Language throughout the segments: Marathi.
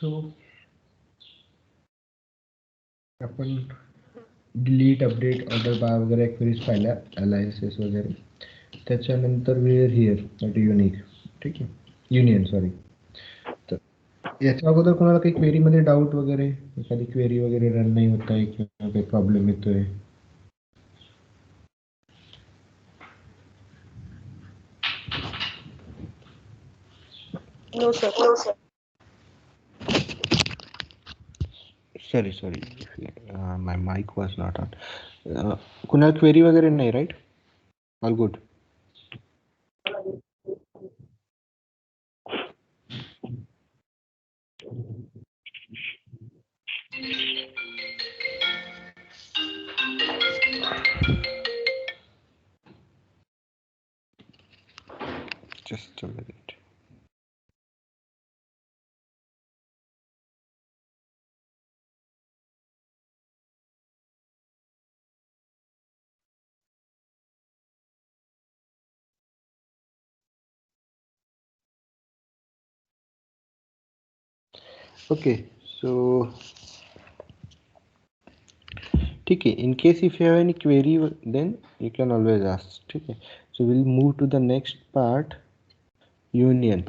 सो आपण डिलीट अपडेट ऑर्डर बार वगैरे क्वेरीज पाहिल्या अलायन्सेस वगैरे. त्याच्यानंतर वेअर हिअर नॉट युनिक. ठीक आहे, युनियन सॉरी. तर याच्या अगोदर कोणाला काही क्वेरीमध्ये डाऊट वगैरे, एखादी क्वेरी वगैरे रन नाही होत आहे किंवा काही प्रॉब्लेम येतोय? No, sir. Sorry my mic was not on. कुणाला क्वेरी वगैरे नाही, right? All good. Just a minute. Okay, so ठीक है. In case if you have any query, then you can always ask. ठीक है. So we'll move to the next part, union.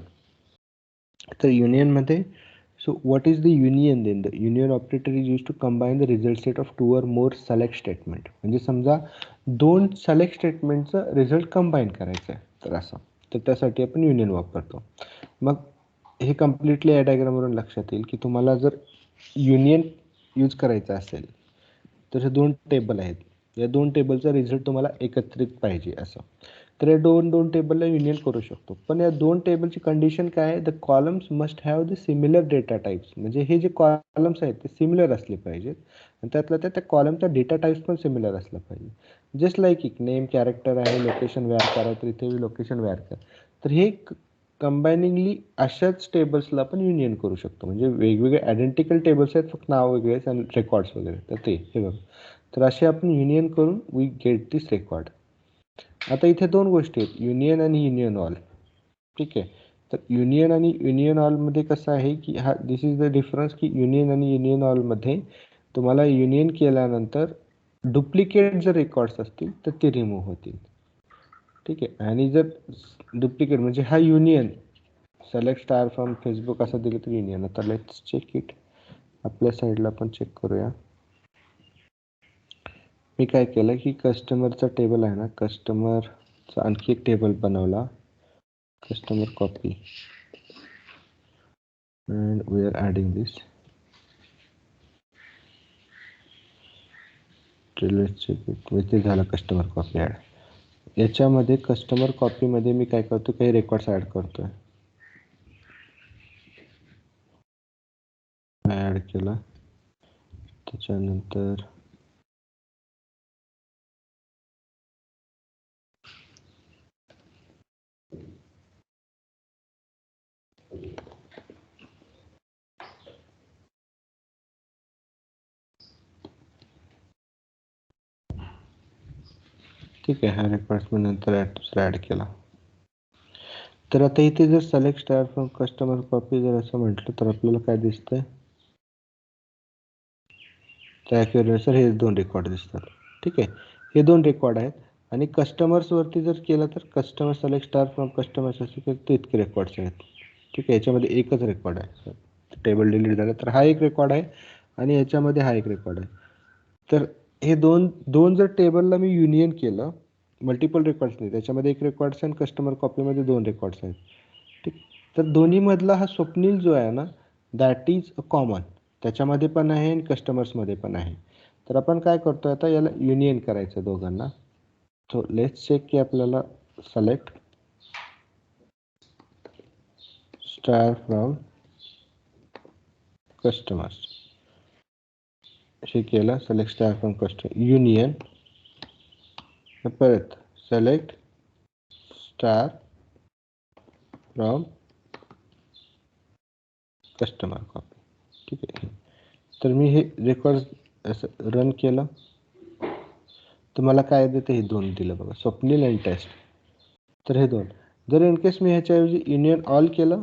तर union मध्ये, so what is the union then? The union operator is used to combine the result set of two or more select statement. म्हणजे समजा दोन select statementचा result combine करायचा आहे, तर असं, तर त्यासाठी आपण union वापरतो. मग हे कम्प्लिटली या डायग्रामवरून लक्षात येईल की तुम्हाला जर युनियन यूज करायचा असेल तर हे दोन टेबल आहेत, या दोन टेबलचा रिझल्ट तुम्हाला एकत्रित पाहिजे असं, तर या दोन टेबलला युनियन करू शकतो. पण या दोन टेबलची कंडिशन काय आहे? The columns must have the similar data types. म्हणजे हे जे कॉलम्स आहेत ते सिमिलर असले पाहिजेत आणि त्यातल्या त्या कॉलमचा डेटा टाइप्स पण सिमिलर असला पाहिजे. जस्ट लाईक एक नेम कॅरेक्टर आहे, लोकेशन व्यारकार आहे, तर इथे लोकेशन व्यारकार. तर हे कंबायनिंगली अशाच टेबल्सला आपण युनियन करू शकतो. म्हणजे वेगवेगळे आयडेंटिकल टेबल्स आहेत, फक्त नाव वेगळे आणि रेकॉर्ड्स वगैरे, तर ते हे बघा. तर असे आपण युनियन करून वी गेट दिस रेकॉर्ड. आता इथे दोन गोष्टी आहेत, युनियन आणि युनियन ऑल. ठीक आहे. तर युनियन आणि युनियन ऑलमध्ये कसं आहे की हा दिस इज द डिफरन्स की युनियन आणि युनियन ऑलमध्ये तुम्हाला युनियन केल्यानंतर डुप्लिकेट जर रेकॉर्ड्स असतील तर ते रिमूव्ह होतील. ठीक आहे. आणि जर डुप्लिकेट म्हणजे हा union select star from Facebook असं दिलं तर युनियन. आता लेट्स चेक इट. आपल्या साईडला आपण चेक करूया. मी काय केलं की कस्टमरचा टेबल आहे ना, कस्टमरचा आणखी एक टेबल बनवला, customer copy, and we are adding this. ते झालं कस्टमर कॉपी ॲड. याच्यामध्ये कस्टमर कॉपीमध्ये मी काय करतो, काही रेकॉर्ड्स ॲड करतोय. ॲड केला, त्याच्यानंतर ठीक आहे, हा रेकॉर्ड्स मी नंतर ॲड केला. तर आता इथे जर select star from customer copy जर असं म्हटलं तर आपल्याला काय दिसतंय, त्या ॲक्युरेनुसार हे दोन रेकॉर्ड दिसतात. ठीक आहे, हे दोन रेकॉर्ड आहेत. आणि कस्टमर्सवरती जर केलं तर customer select star from customers असे केलं तर इतके रेकॉर्ड्स आहेत. ठीक आहे, याच्यामध्ये एकच रेकॉर्ड आहे, टेबल डिलीट झालं तर हा एक रेकॉर्ड आहे आणि याच्यामध्ये हा एक रेकॉर्ड आहे. तर हे दोन जर टेबलला मी युनियन केलं, मल्टिपल रेकॉर्ड्स नाही, त्याच्यामध्ये एक रेकॉर्ड्स आणि कस्टमर कॉपीमध्ये दोन रेकॉर्ड्स आहेत. ठीक, तर दोन्हीमधला हा स्वप्नील जो आहे ना, दॅट इज अ कॉमन, त्याच्यामध्ये पण आहे आणि कस्टमर्समध्ये पण आहे. तर आपण काय करतो आता, याला युनियन करायचं दोघांना. सो लेट्स चेक की आपल्याला सिलेक्ट स्टार फ्रॉम कस्टमर्स हे केलं, select star from customer union, परत select star from customer copy. ठीक आहे, तर मी हे रेकॉर्ड असं रन केलं तर मला काय देतं, हे दोन दिलं बघा, स्वप्नील अँड टेस्ट. तर हे दोन, जर इन केस मी ह्याच्याऐवजी युनियन ऑल केलं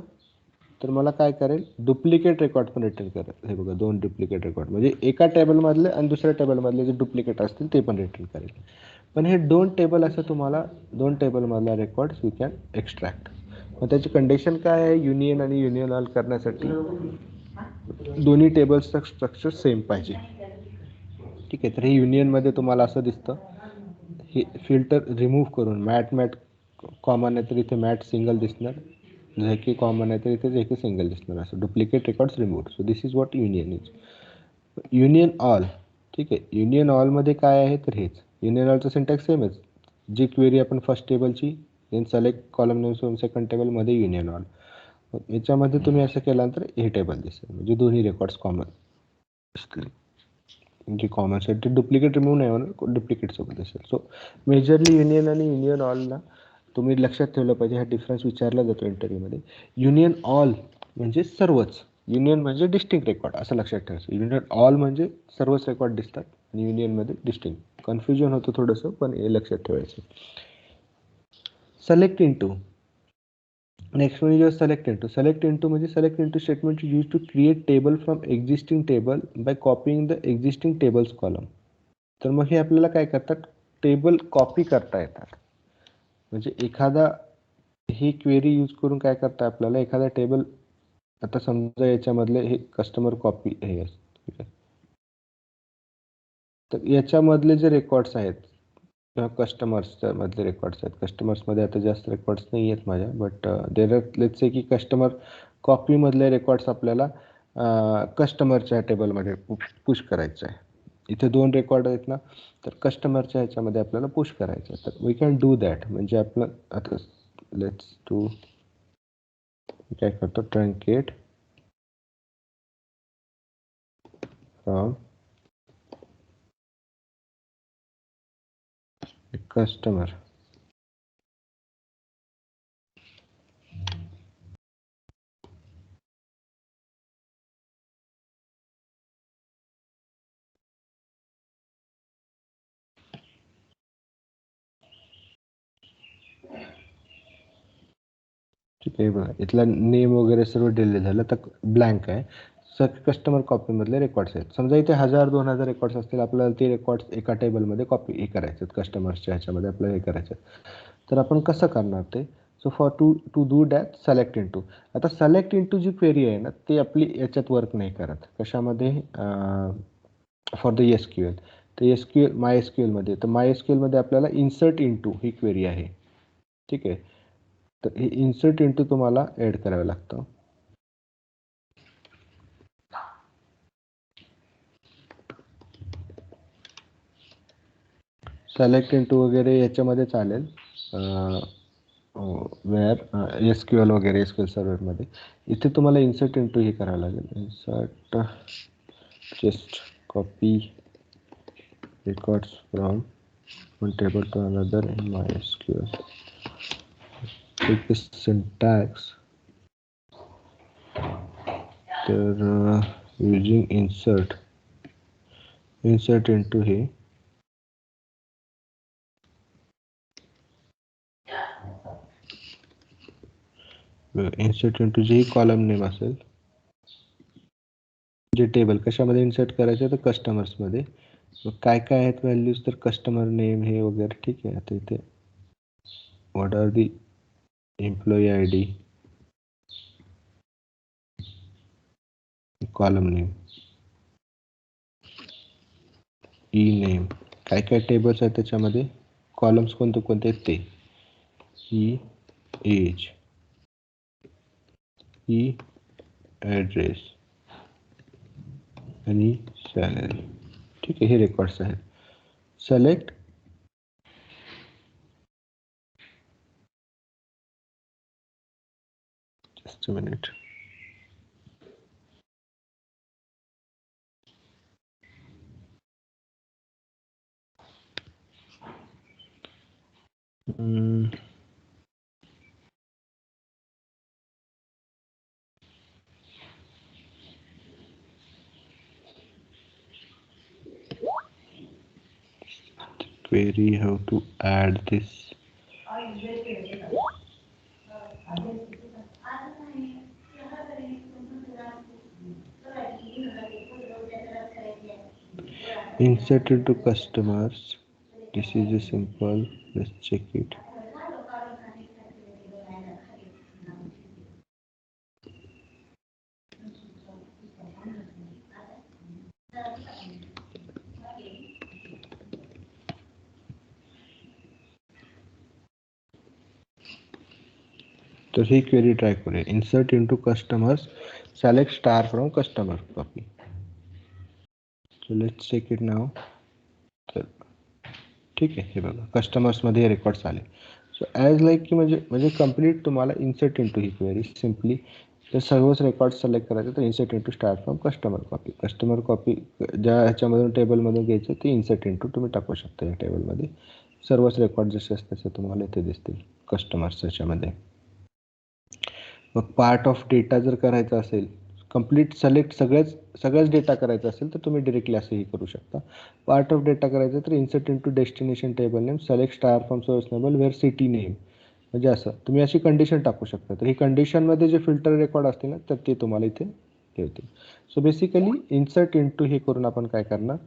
तर मला काय करेल, डुप्लिकेट रेकॉर्ड पण रिटर्न करेल. हे बघा, 2 डुप्लिकेट रेकॉर्ड, म्हणजे एका टेबलमधले आणि दुसऱ्या टेबलमधले जे डुप्लिकेट असतील ते पण रिटर्न करेल. पण हे 2 टेबल असं तुम्हाला 2 टेबलमधला रेकॉर्ड्स यू कॅन एक्स्ट्रॅक्ट. मग त्याची कंडिशन काय आहे, युनियन आणि युनियन ऑल करण्यासाठी दोन्ही टेबल्सचं स्ट्रक्चर सेम पाहिजे. ठीक आहे, तर हे युनियनमध्ये तुम्हाला असं दिसतं. हे फिल्टर रिमूव्ह करून मॅट कॉमन आहे तर इथे मॅट सिंगल दिसणार, जे की कॉमन आहे तर इथे जे की सिंगल दिसणार, असं duplicate records remove. So this is what union is. Union all, ठीक आहे, युनियन ऑलमध्ये काय आहे तर हेच. युनियन ऑलचं सिंटॅक्स सेमच. जी क्वेरी आपण फर्स्ट टेबलची then select column names from second टेबलमध्ये युनियन ऑल. याच्यामध्ये तुम्ही असं केल्यानंतर हे टेबल दिसेल, म्हणजे दोन्ही रेकॉर्ड्स कॉमन असतील. जे कॉमन आहेत ते डुप्लिकेट रिमूव्ह नाही होणार, डुप्लिकेट सोबत असेल. सो मेजरली युनियन आणि युनियन ऑलला तुम्ही लक्षात ठेवलं पाहिजे. हा डिफरन्स विचारला जातो इंटरव्ह्यूमध्ये. युनियन ऑल म्हणजे सर्वच, युनियन म्हणजे डिस्टिंक्ट रेकॉर्ड असं लक्षात ठेवायचं. युनियन ऑल म्हणजे सर्वच रेकॉर्ड दिसतात आणि युनियनमध्ये डिस्टिंक्ट. कन्फ्युजन होतं थोडंसं, पण हे लक्षात ठेवायचं. Select into, next one is select into. Select into म्हणजे select into statement use to create table from existing table by copying the existing tables column. तर मग हे आपल्याला काय करतात, टेबल कॉपी करता येतात. म्हणजे एखादा ही क्वेरी यूज करून काय करता आपल्याला, एखादा टेबल, आता समजा याच्यामधले हे कस्टमर कॉपी हे असते, तर याच्यामधले जे रेकॉर्ड्स आहेत किंवा कस्टमर्सच्या मधले रेकॉर्ड्स आहेत, कस्टमर्समध्ये आता जास्त रेकॉर्ड्स नाही आहेत माझ्या, but there are, let's say की कस्टमर कॉपीमधले रेकॉर्ड्स आपल्याला कस्टमरच्या टेबलमध्ये पुश करायचं आहे. इथे 2 रेकॉर्ड आहेत ना, तर कस्टमरच्या ह्याच्यामध्ये आपल्याला पुश करायचं आहे. तर वी कॅन डू दॅट. म्हणजे आपलं आता लेट्स डू, काय करतो, ट्रंकेट फ्रॉम कस्टमर. ठीक आहे, बघा इथला नेम वगैरे सर्व डिलीट झालं, तर ब्लँक आहे. सर कस्टमर कॉपीमधले रेकॉर्ड्स आहेत. समजा इथे 1000-2000 रेकॉर्ड्स असतील, आपल्याला ते रेकॉर्ड्स एका टेबलमध्ये कॉपी हे करायचे आहेत, कस्टमर्सच्या ह्याच्यामध्ये आपल्याला हे करायचं आहे. तर आपण कसं करणार ते, so for to do that select into. आता सेलेक्ट इंटू जी क्वेरी आहे ना, ती आपली याच्यात वर्क नाही करत. कशामध्ये, for the S Q L. तर S Q L, my S Q एलमध्ये, तर माय एस क्यू एलमध्ये आपल्याला इन्सर्ट इंटू ही क्वेरी आहे. ठीक आहे, तर हे इन्सर्ट इंटू तुम्हाला ॲड करावं लागतं. सेलेक्ट इंटू वगैरे याच्यामध्ये चालेल, वेअर एस क्यू एल वगैरे, एस क्यू एल सर्व्हरमध्ये. इथे तुम्हाला इन्सर्ट इंटू हे करावं लागेल. Insert just copy records from one table to another in my S Q L. take the syntax. तर using insert into हे इन्सर्ट इंटू जे कॉलम नेम असेल, जे टेबल कशामध्ये इन्सर्ट करायचं, तर कस्टमर्समध्ये. मग काय काय आहेत व्हॅल्यूज, तर कस्टमर नेम हे वगैरे. ठीक आहे, आता इथे what are the employee I D, column name, E name, काय काय टेबल्स आहेत त्याच्यामध्ये, कॉलम्स कोणते कोणते आहेत ते, ई एज, ई ॲड्रेस आणि सॅलरी. ठीक आहे, हे रेकॉर्ड्स आहेत. Select just a minute. Query how to add this. insert into customers. This is a simple, let's check it. तर ही क्वेरी ट्राय करूया. Insert into customers, select star from customer copy. So let's check it now. तर ठीक आहे, हे बघा कस्टमर्समध्ये रेकॉर्ड्स आले. सो ॲज लाईक की म्हणजे कंप्लीट तुम्हाला इन्सर्ट इंटू ही क्वेरी सिम्पली तर सर्वच रेकॉर्ड सिलेक्ट करायचे. तर insert into start from customer copy ज्या ह्याच्यामधून टेबलमधून घ्यायचं ते इन्सर्ट इंटू तुम्ही टाकू शकता. या टेबलमध्ये सर्वच रेकॉर्ड जसे असतात तसे तुम्हाला इथे दिसतील कस्टमर्स याच्यामध्ये. मग पार्ट ऑफ डेटा जर करायचा असेल, कंप्लीट सिलेक्ट सगळ्याच डेटा करायचा असेल तर तुम्ही डिरेक्टली असंही करू शकता. पार्ट ऑफ डेटा करायचं तर insert into destination table name, select star from source table where city name. म्हणजे असं तुम्ही अशी कंडिशन टाकू शकता. तर ही कंडिशनमध्ये जे फिल्टर रेकॉर्ड असतील ना तर ते तुम्हाला इथे ठेवतील. सो बेसिकली इन्सर्ट इंटू हे करून आपण काय करणार,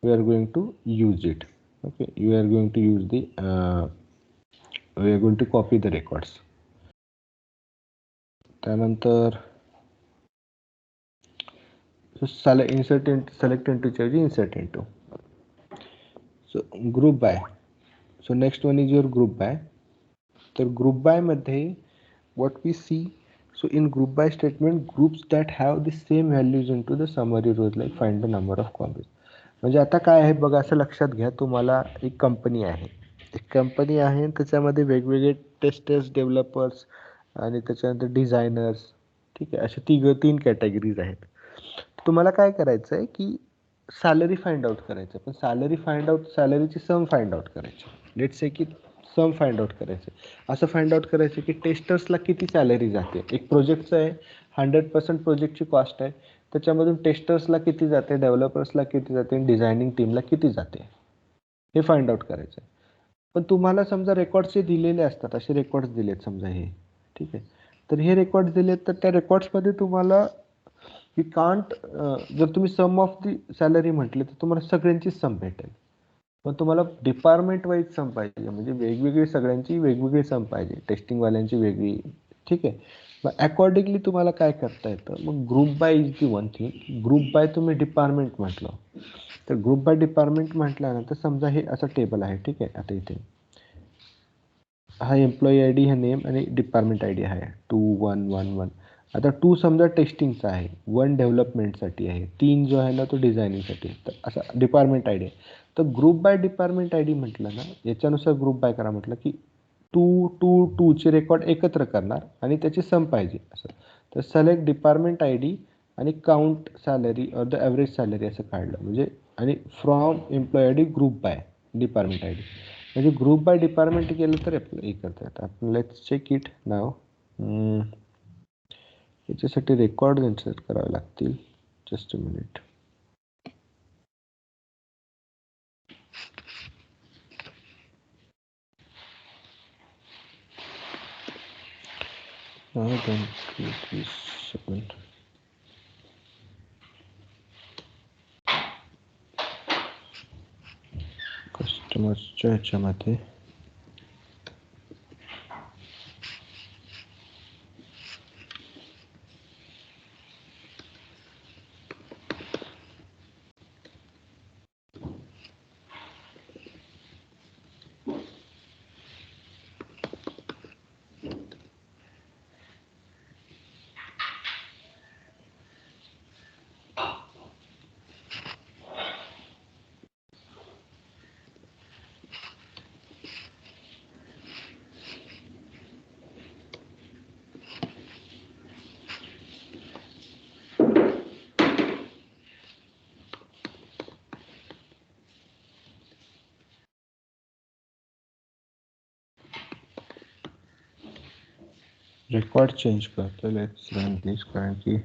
we are going to use it. Okay, we are going to use we are going to copy the records. त्यानंतर select into ऐवजी insert into. So group by. So next one is your group by. तर group by मध्ये what we see, so in group by statement groups that have the same values into the summary rows like find the number of columns. म्हणजे आता काय आहे बघा, असं लक्षात घ्या, तुम्हाला एक कंपनी आहे, त्याच्यामध्ये वेगवेगळे टेस्टर्स, डेव्हलपर्स आणि त्याच्यानंतर डिझायनर्स, ठीक आहे, असे तीन कॅटेगरीज आहेत. तुम्हाला काय करायचं आहे की सॅलरी फाइंड आउट करायचं, पण सॅलरीची सम फाइंड आउट करायची. लेट्स से की सम फाइंड आउट करायचं. असं फाइंड आउट करायचं की टेस्टर्सला किती सॅलरी जाते. एक प्रोजेक्टचं आहे, 100% प्रोजेक्टची कॉस्ट आहे, त्याच्यामधून टेस्टर्सला किती जाते, डेव्हलपर्सला किती जाते, डिझायनिंग टीमला किती जाते, हे फाइंड आउट करायचं आहे. पण तुम्हाला समजा रेकॉर्ड्सचे दिलेले असतात, असे रेकॉर्ड्स दिलेत समजा हे, ठीक आहे. तर हे रेकॉर्ड्स दिलेत, तर त्या रेकॉर्ड्समध्ये तुम्हाला यू कांट, जर तुम्ही सम ऑफ दी सॅलरी म्हटले तर तुम्हाला सगळ्यांचीच सम भेटेल. पण तुम्हाला डिपार्टमेंट वाईज सम पाहिजे, म्हणजे वेगवेगळी सगळ्यांची वेगवेगळी सम पाहिजे, टेस्टिंगवाल्यांची वेगळी, ठीक आहे. मग अकॉर्डिंगली तुम्हाला काय करता येतं, मग group by is the one thing. Group by तुम्ही डिपार्टमेंट म्हटलं तर ग्रुप बाय डिपार्टमेंट म्हटल्यानंतर समजा हे असं टेबल आहे, ठीक आहे. आता इथे हा एम्प्लॉई आय डी, हा नेम आणि डिपार्टमेंट आय डी आहे 2111. आता 2 समजा टेस्टिंगचा आहे, 1 डेव्हलपमेंटसाठी आहे, 3 जो आहे ना तो डिझायनिंगसाठी आहे. तर असा डिपार्टमेंट आय डी आहे. तर group by department I D म्हटलं ना, याच्यानुसार ग्रुप बाय करा म्हटलं की 2 रेकॉर्ड एकत्र करणार आणि त्याची सम पाहिजे असं. तर सिलेक्ट डिपार्टमेंट आय डी आणि count salary or the average salary असं काढलं, म्हणजे आणि from employee I D group by department I D. म्हणजे ग्रुप बाय डिपार्टमेंट केलं तर आपलं हे करता येतं. आपण लेट्स चेक इट नाव. याच्यासाठी रेकॉर्ड इन्सर्ट करावे लागतील. Just a minute. सेकंड. कस्टमर्सच्या ह्याच्यामध्ये रेकॉर्ड चेंज करतो. लेट्स रन दिस, कारण की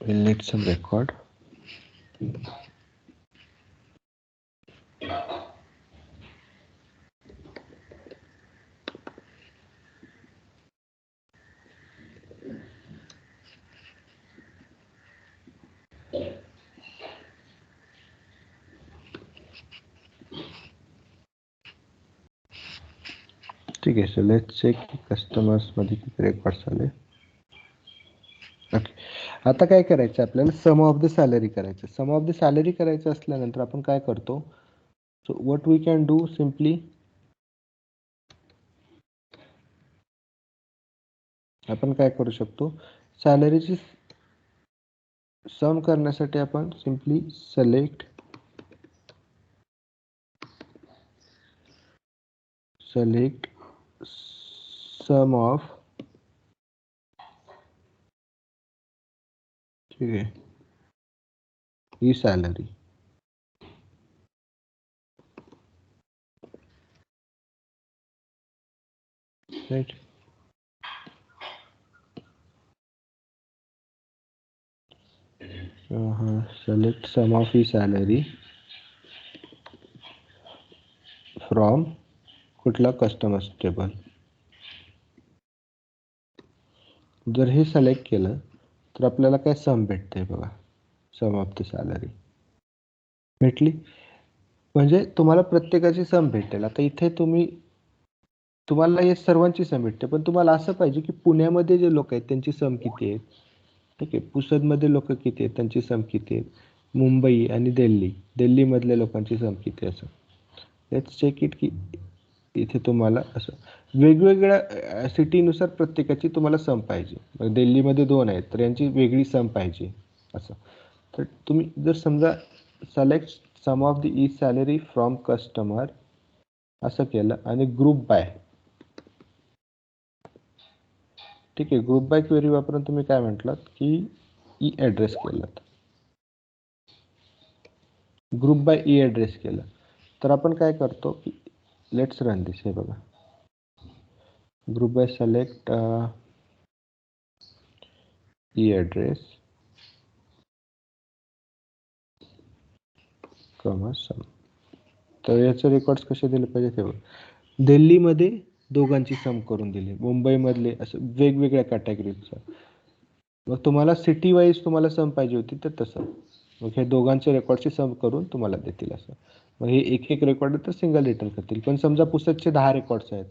we'll need some record. ठीक आहे. सो लेट्स चेक की कस्टमर्समध्ये किती रेकॉर्ड्स आले. ओके. आता काय करायचं आपल्याला, सम ऑफ द सॅलरी करायचं. सम ऑफ द सॅलरी करायचं असल्यानंतर आपण काय करतो, so what we can do simply, आपण काय करू शकतो, सॅलरीची सम करण्यासाठी आपण सिम्पली सिलेक्ट सम ऑफ, ठीक आहे, ही salary, right. select sum of his salary from कुठला कस्टमर्स टेबल. जर हे सिलेक्ट केलं तर आपल्याला काय सम भेटते बघा, सम ऑफ द सॅलरी भेटली. म्हणजे तुम्हाला प्रत्येकाची सम भेटेल. आता इथे तुम्हाला हे सर्वांची सम भेटते, पण तुम्हाला असं पाहिजे की पुण्यामध्ये जे लोक आहेत त्यांची सम किती आहेत, ठीक आहे, पुसदमध्ये लोक किती आहेत त्यांची सम किती आहेत, मुंबई आणि दिल्लीमधल्या लोकांची सम किती असं. लेट्स चेक इट की इथे तुम्हाला असं वेगवेगळ्या सिटीनुसार प्रत्येकाची तुम्हाला सम पाहिजे. मग दिल्लीमध्ये 2 आहेत तर यांची वेगळी सम पाहिजे असं. तर तुम्ही जर समजा select sum of the each salary from customer असं केलं आणि ग्रुप बाय, ठीक आहे, ग्रुप बाय क्वेरी वापरून तुम्ही काय म्हटलात की ई ॲड्रेस केलात, ग्रुप बाय ई ॲड्रेस केलं, तर आपण काय करतो की लेट्स रन दिस. हे बघा, group by select e address sum. तर याचे रेकॉर्ड्स कसे दिले पाहिजे ते बघा. दिल्लीमध्ये दोघांची सम करून दिली, मुंबईमधले असं वेगवेगळ्या कॅटेगरीनुसार. मग तुम्हाला सिटी वाईज तुम्हाला सम पाहिजे होती तर तसं, मग हे दोघांचे रेकॉर्डची सम करून तुम्हाला देतील असं. मग हे एक एक रेकॉर्ड तर सिंगल रिटर्न करतील. पण समजा पुसदचे 10 रेकॉर्ड्स आहेत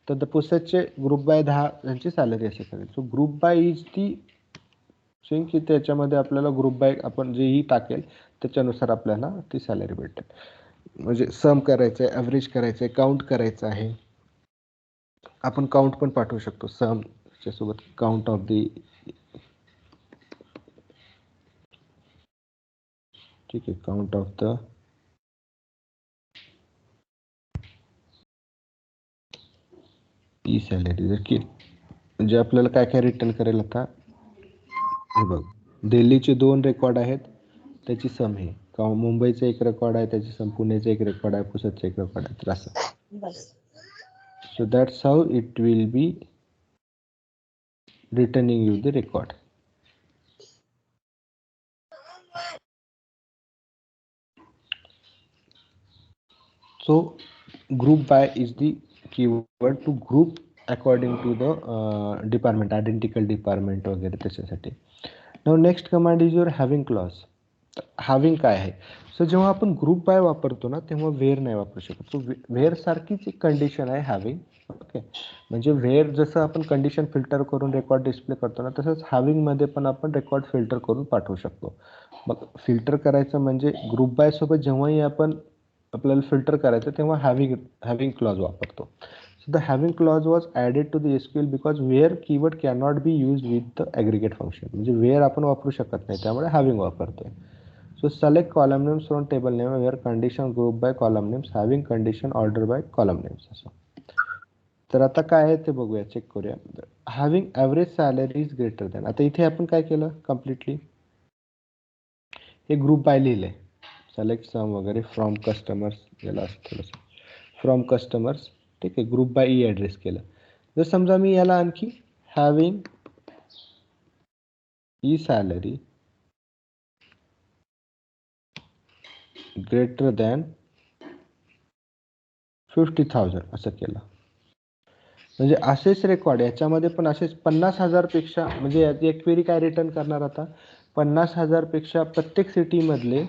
तर पुसदचे ग्रुप बाय 10 यांची सॅलरी असे करेल. सो ग्रुप बाय इज ती सिंग की त्याच्यामध्ये आपल्याला ग्रुप बाय आपण जेही टाकेल त्याच्यानुसार आपल्याला ती सॅलरी भेटेल. म्हणजे सम करायचं आहे, ॲव्हरेज करायचं आहे, काउंट करायचं आहे. आपण काउंट पण पाठवू शकतो समच्या सोबत, काउंट ऑफ दी, ठीक आहे, count of the E salary जर की म्हणजे आपल्याला काय काय रिटर्न करेल. आता हे बघ, दिल्लीचे 2 रेकॉर्ड आहेत त्याची सम आहे, मुंबईचा 1 रेकॉर्ड आहे त्याची सम, पुण्याचा 1 रेकॉर्ड आहे, पुसदचा 1 रेकॉर्ड आहे, तर असं. So that's how it will be returning you the record. So group by is the keyword to group according to the department, identical department वगैरे त्याच्यासाठी. Now next command is your having clause. having काय आहे, सो जेव्हा आपण ग्रुप बाय वापरतो ना तेव्हा वेअर नाही वापरू शकत. सो वेअर सारखीच एक कंडिशन आहे हॅविंग. ओके, म्हणजे वेअर जसं आपण कंडिशन फिल्टर करून रेकॉर्ड डिस्प्ले करतो ना, तसंच हॅविंगमध्ये पण आपण रेकॉर्ड फिल्टर करून पाठवू शकतो. मग फिल्टर करायचं म्हणजे ग्रुप बाय सोबत जेव्हाही आपल्याला फिल्टर करायचं तेव्हा हॅविंग क्लॉज वापरतो. So the having clause was added to the SQL because where keyword cannot be use with the aggregate function. म्हणजे वेअर आपण वापरू शकत नाही त्यामुळे हॅविंग वापरतोय. So select column names from table name where condition group by column names having condition order by column names असं. तर आता काय आहे ते बघूया, चेक करूया. Having average salary is greater than. आता इथे आपण काय केलं कम्प्लिटली, हे ग्रुप बाय लिहिले, सिलेक्ट सम वगैरे फ्रॉम कस्टमर्स याला थोडंसं फ्रॉम कस्टमर्स, ठीक आहे, ग्रुप बाय ई ॲड्रेस केलं. जर समजा मी याला आणखी having E salary greater than 50,000 असं केलं, म्हणजे असेच रेकॉर्ड याच्यामध्ये पण असेच 50,000 पेक्षा, म्हणजे याची एक क्वेरी काय रिटर्न करणार आता 50,000 पेक्षा प्रत्येक सिटीमधले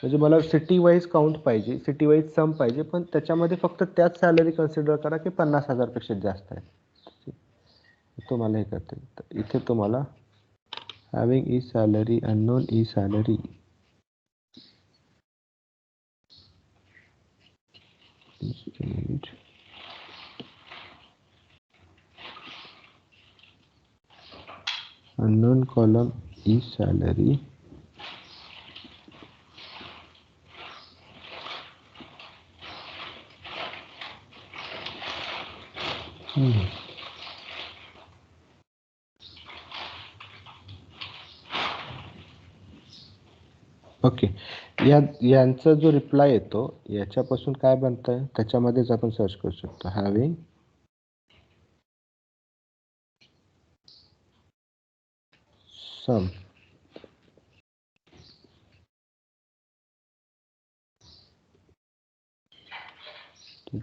म्हणजे मला सिटी वाईज काउंट पाहिजे, सिटी वाईज सम पाहिजे, पण त्याच्यामध्ये फक्त त्याच सॅलरी कन्सिडर करा की 50,000 पेक्षा जास्त आहे. तुम्हाला हे करते. तर इथे तुम्हाला having E salary, unknown E salary, unknown column is salary, okay. यांचा जो रिप्लाय येतो याच्यापासून काय बनतंय त्याच्यामध्येच आपण सर्च करू शकतो. हॅविंग सम,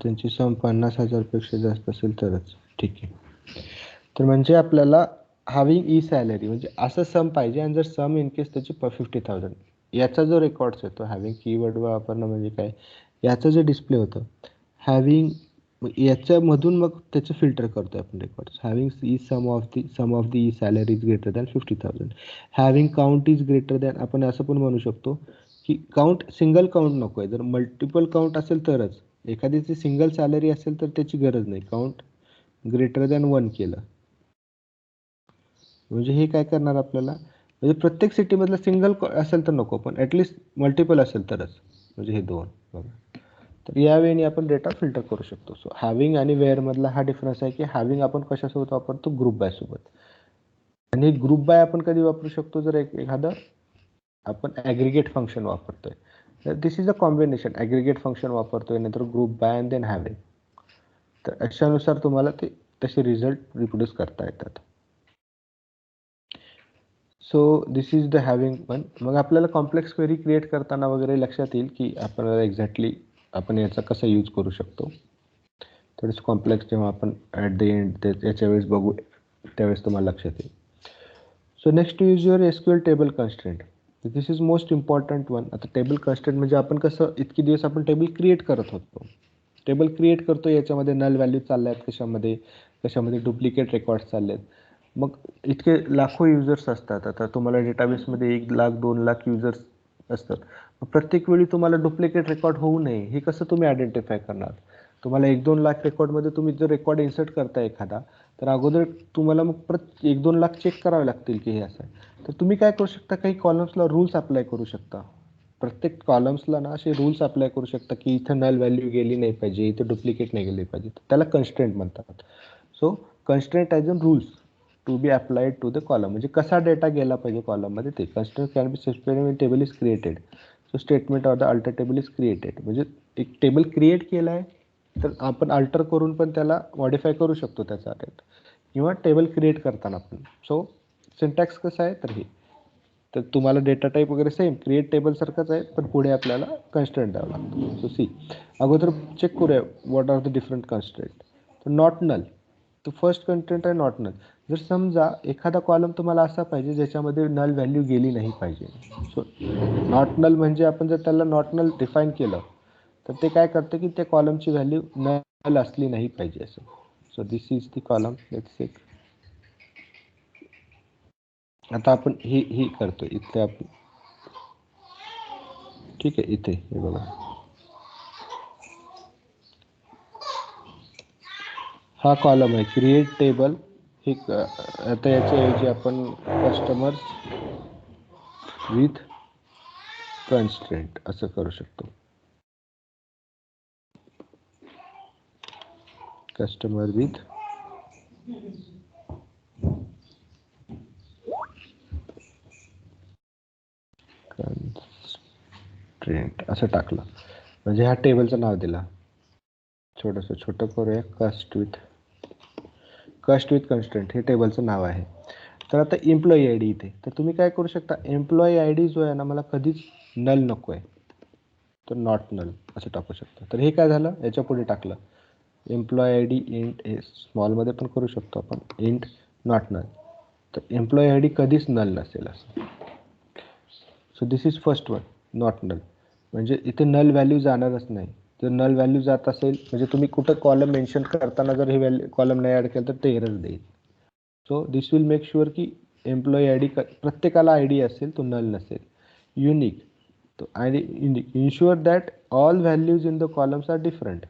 त्यांची सम 50,000 पेक्षा जास्त असेल तरच ठीक आहे. तर म्हणजे आपल्याला हॅविंग ई सॅलरी म्हणजे असं सम पाहिजे, आणि जर सम इन केस त्याची 50,000 याचा जो रेकॉर्ड्स येतो हॅविंग कीवर्ड वापरणं म्हणजे काय, याचं जे डिस्प्ले होतं हॅविंग, याच्यामधून मग त्याचं फिल्टर करतो आपण records. Having E sum of the E salary is greater than 50,000. Having count is greater than, आपण असं पण म्हणू शकतो की काउंट सिंगल काउंट नको आहे, जर मल्टिपल काउंट असेल तरच. एखाद्याची सिंगल सॅलरी असेल तर त्याची गरज नाही, काउंट ग्रेटर दॅन 1 केलं म्हणजे हे काय करणार आपल्याला, म्हणजे प्रत्येक सिटीमधलं सिंगल असेल तर नको, पण ॲटलिस्ट मल्टिपल असेल तरच, म्हणजे हे दोन बघा. तर यावेळी आपण डेटा फिल्टर करू शकतो. सो हॅविंग आणि वेअरमधला हा डिफरन्स आहे की हॅविंग आपण कशासोबत वापरतो, ग्रुप बाय सोबत, आणि ग्रुप बाय आपण कधी वापरू शकतो, जर एखादं आपण ॲग्रिगेट फंक्शन वापरतोय, तर this is a combination, aggregate function वापरतोय नंतर group by and then having. तर अशानुसार तुम्हाला ते तसे रिझल्ट रिप्रोड्यूस करता येतात. So this is the having one. मग आपल्याला कॉम्प्लेक्स क्वेरी क्रिएट करताना वगैरे लक्षात येईल की आपल्याला एक्झॅक्टली आपण याचा कसा यूज करू शकतो. थोडंसं कॉम्प्लेक्स जेव्हा आपण ॲट द एंड याच्या वेळेस बघू त्यावेळेस तुम्हाला लक्षात येईल. So next to use your SQL table constraint. This is most important one. आता टेबल कन्स्ट्रेंट म्हणजे आपण कसं इतके दिवस आपण टेबल क्रिएट करत होतो, टेबल क्रिएट करतो, याच्यामध्ये नल व्हॅल्यू चालल्या आहेत, कशामध्ये डुप्लिकेट रेकॉर्ड्स चालले आहेत. मग इतके लाखो युजर्स असतात. आता तुम्हाला डेटाबेसमध्ये 1,00,000 2,00,000 युजर्स असतात. प्रत्येक वेळी तुम्हाला डुप्लिकेट रेकॉर्ड होऊ नये हे कसं तुम्ही आयडेंटिफाय करणार. तुम्हाला 1-2 लाख रेकॉर्डमध्ये तुम्ही जर रेकॉर्ड इन्सर्ट करताय एखादा, तर अगोदर तुम्हाला मग 1-2 लाख चेक करावे लागतील की हे असं आहे. तर तुम्ही काय करू शकता, काही कॉलम्सला रूल्स अप्लाय करू शकता. प्रत्येक कॉलम्सला ना असे रूल्स अप्लाय करू शकता की इथं नल व्हॅल्यू गेली नाही पाहिजे, इथं डुप्लिकेट नाही गेली पाहिजे, त्याला कन्स्ट्रेंट म्हणतात. So constraint as an rules to be applied to the column, म्हणजे कसा डेटा गेला पाहिजे कॉलममध्ये ते. Constraint can be specified when table is created. So statement or the alter table is created, म्हणजे एक टेबल क्रिएट केला आहे तर आपण अल्टर करून पण त्याला मॉडिफाय करू शकतो त्याचा डेटा, किंवा टेबल क्रिएट करताना पण. सो सिंटॅक्स कसं आहे तर हे, तर तुम्हाला डेटा टाईप वगैरे सेम क्रिएट टेबल सारखंच आहे, पण पुढे आपल्याला कन्स्ट्रेंट द्यावं लागतं. सो सी अगोदर चेक करूया what are the different constraint. तर नॉट नल, तो फर्स्ट कंटेंट आहे नॉट नल. जर समजा एखादा कॉलम तुम्हाला असा पाहिजे ज्याच्यामध्ये नल व्हॅल्यू गेली नाही पाहिजे, सो नॉट नल म्हणजे आपण जर त्याला नॉट नल डिफाईन केलं तर ते काय करतं की त्या कॉलमची व्हॅल्यू नल असली नाही पाहिजे असं. So this is the column. Let's check. आता आपण ही करतो इथे आपण, ठीक आहे. इथे हे बघा, हा कॉलम आहे क्रिएट टेबल. हे आता याच्याऐवजी आपण कस्टमर्स विथ कन्स्ट्रेंट असं करू शकतो. कस्टमर विथ कन्स्ट्रेंट असं टाकलं म्हणजे ह्या टेबलचं नाव दिलं. थोडंसं छोटं करूया. कस्ट विथ कन्स्ट्रेंट हे टेबलचं नाव आहे. तर आता एम्प्लॉई आय डी इथे, तर तुम्ही काय करू शकता, एम्प्लॉई आय डी जो आहे ना मला कधीच नल नको आहे, तर नॉट नल असं टाकू शकता. तर हे काय झालं, याच्या पुढे टाकलं एम्प्लॉई आय डी इंट, हे स्मॉलमध्ये पण करू शकतो आपण, इंट नॉट नल. तर एम्प्लॉई आय डी कधीच नल नसेल असं. So this is first one, not null. म्हणजे इथे नल व्हॅल्यू जाणारच नाही. जर नल व्हॅल्यू जात असेल म्हणजे तुम्ही कुठं कॉलम मेन्शन करताना जर हे व्हॅल्यू कॉलम नाही ॲड केलं तर ते एरर देईल. So this will make sure की एम्प्लॉई आय डी प्रत्येकाला आय डी असेल, तो नल नसेल. युनिक, तो I D unique ensure that all values in the columns are different.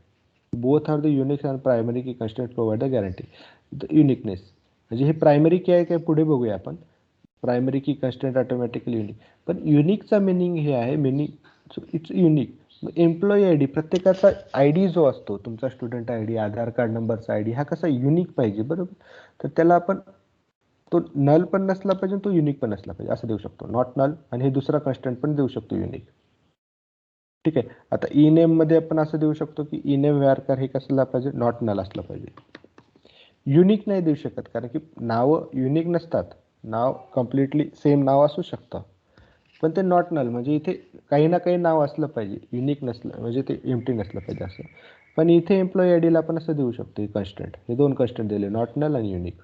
Both are the unique and primary key constraint provide the guarantee. The uniqueness म्हणजे हे प्रायमरी की आहे काय पुढे बघूया आपण. Primary key constraint automatically unique. पण युनिकचा मिनिंग हे आहे, meaning it's unique. Employee I D प्रत्येकाचा आय डी जो असतो, तुमचा student I D, Aadhaar card नंबरचा आय डी, हा कसा युनिक पाहिजे बरोबर. तर त्याला आपण तो नल पण नसला पाहिजे, तो युनिक पण नसला पाहिजे असं देऊ शकतो. नॉट नल आणि हे दुसरा कन्स्टंट पण देऊ शकतो युनिक. ठीक आहे. आता ई नेम मध्ये आपण असं देऊ शकतो की ई नेम व्यारकार हे कसला पाहिजे, नॉट नल असलं पाहिजे. युनिक नाही देऊ शकत कारण की नावं युनिक नसतात. नाव कम्प्लिटली सेम नाव असू शकतं पण ते नॉट नल म्हणजे इथे काही ना काही नाव असलं पाहिजे, युनिक नसलं म्हणजे ते एम्प्टी नसलं पाहिजे असं. पण इथे एम्प्लॉई आय डीला आपण असं देऊ शकतो कन्स्टंट. हे दोन कन्स्टंट दिले, नॉट नल आणि युनिक.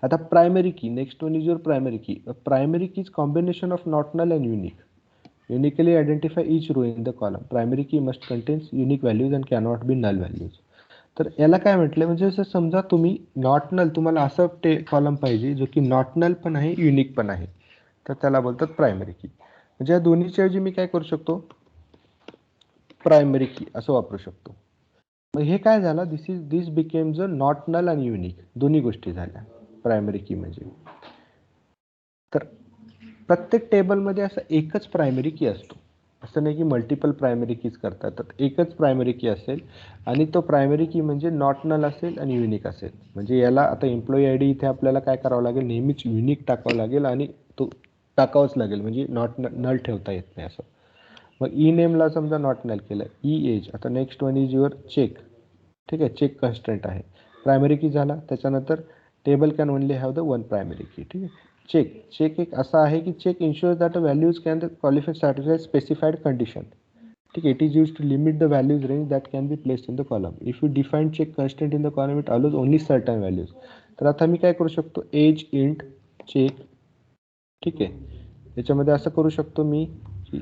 आता primary key, next one is your primary key. Primary key is combination of not null and unique. Uniquely identify each row in the column. Primary key must contains unique values and cannot be null values. तर याला काय म्हटलं म्हणजे जर समजा तुम्ही नॉट नल, तुम्हाला असं कॉलम पाहिजे जो की नॉट नल पण आहे युनिक पण आहे, तर त्याला बोलतात प्रायमरी की. म्हणजे या दोन्हीच्या ऐवजी मी काय करू शकतो, प्रायमरी की असं वापरू शकतो. मग हे काय झालं, दिस बिकेम ज नॉट नल आणि युनिक दोन्ही गोष्टी झाल्या प्रायमरी की म्हणजे. तर प्रत्येक टेबलमध्ये असं एकच प्रायमरी की असतो, असं नाही की मल्टिपल प्रायमरी कीज करतात. तर एकच प्रायमरी की असेल आणि तो प्रायमरी की म्हणजे नॉट नल असेल आणि युनिक असेल. म्हणजे याला आता एम्प्लॉई आय डी इथे आपल्याला काय करावं लागेल, नेहमीच युनिक टाकावं लागेल आणि तो टाकावंच लागेल म्हणजे नॉट नल ठेवता येत नाही असं. मग ई नेमला समजा नॉट नल केलं, ई एज. आता next one is your check. ठीक आहे, चेक कन्स्टंट आहे, प्रायमरी की झाला. त्याच्यानंतर table can only have the one primary key. ठीक आहे. चेक एक असा आहे की check ensures that values can qualify satisfy specified condition. ठीक आहे. It is use to limit the values range that can be placed in the column. If you define check constant in the column it allows only certain values. तर आता मी काय करू शकतो, एज इंट चेक. ठीक आहे. याच्यामध्ये असं करू शकतो मी की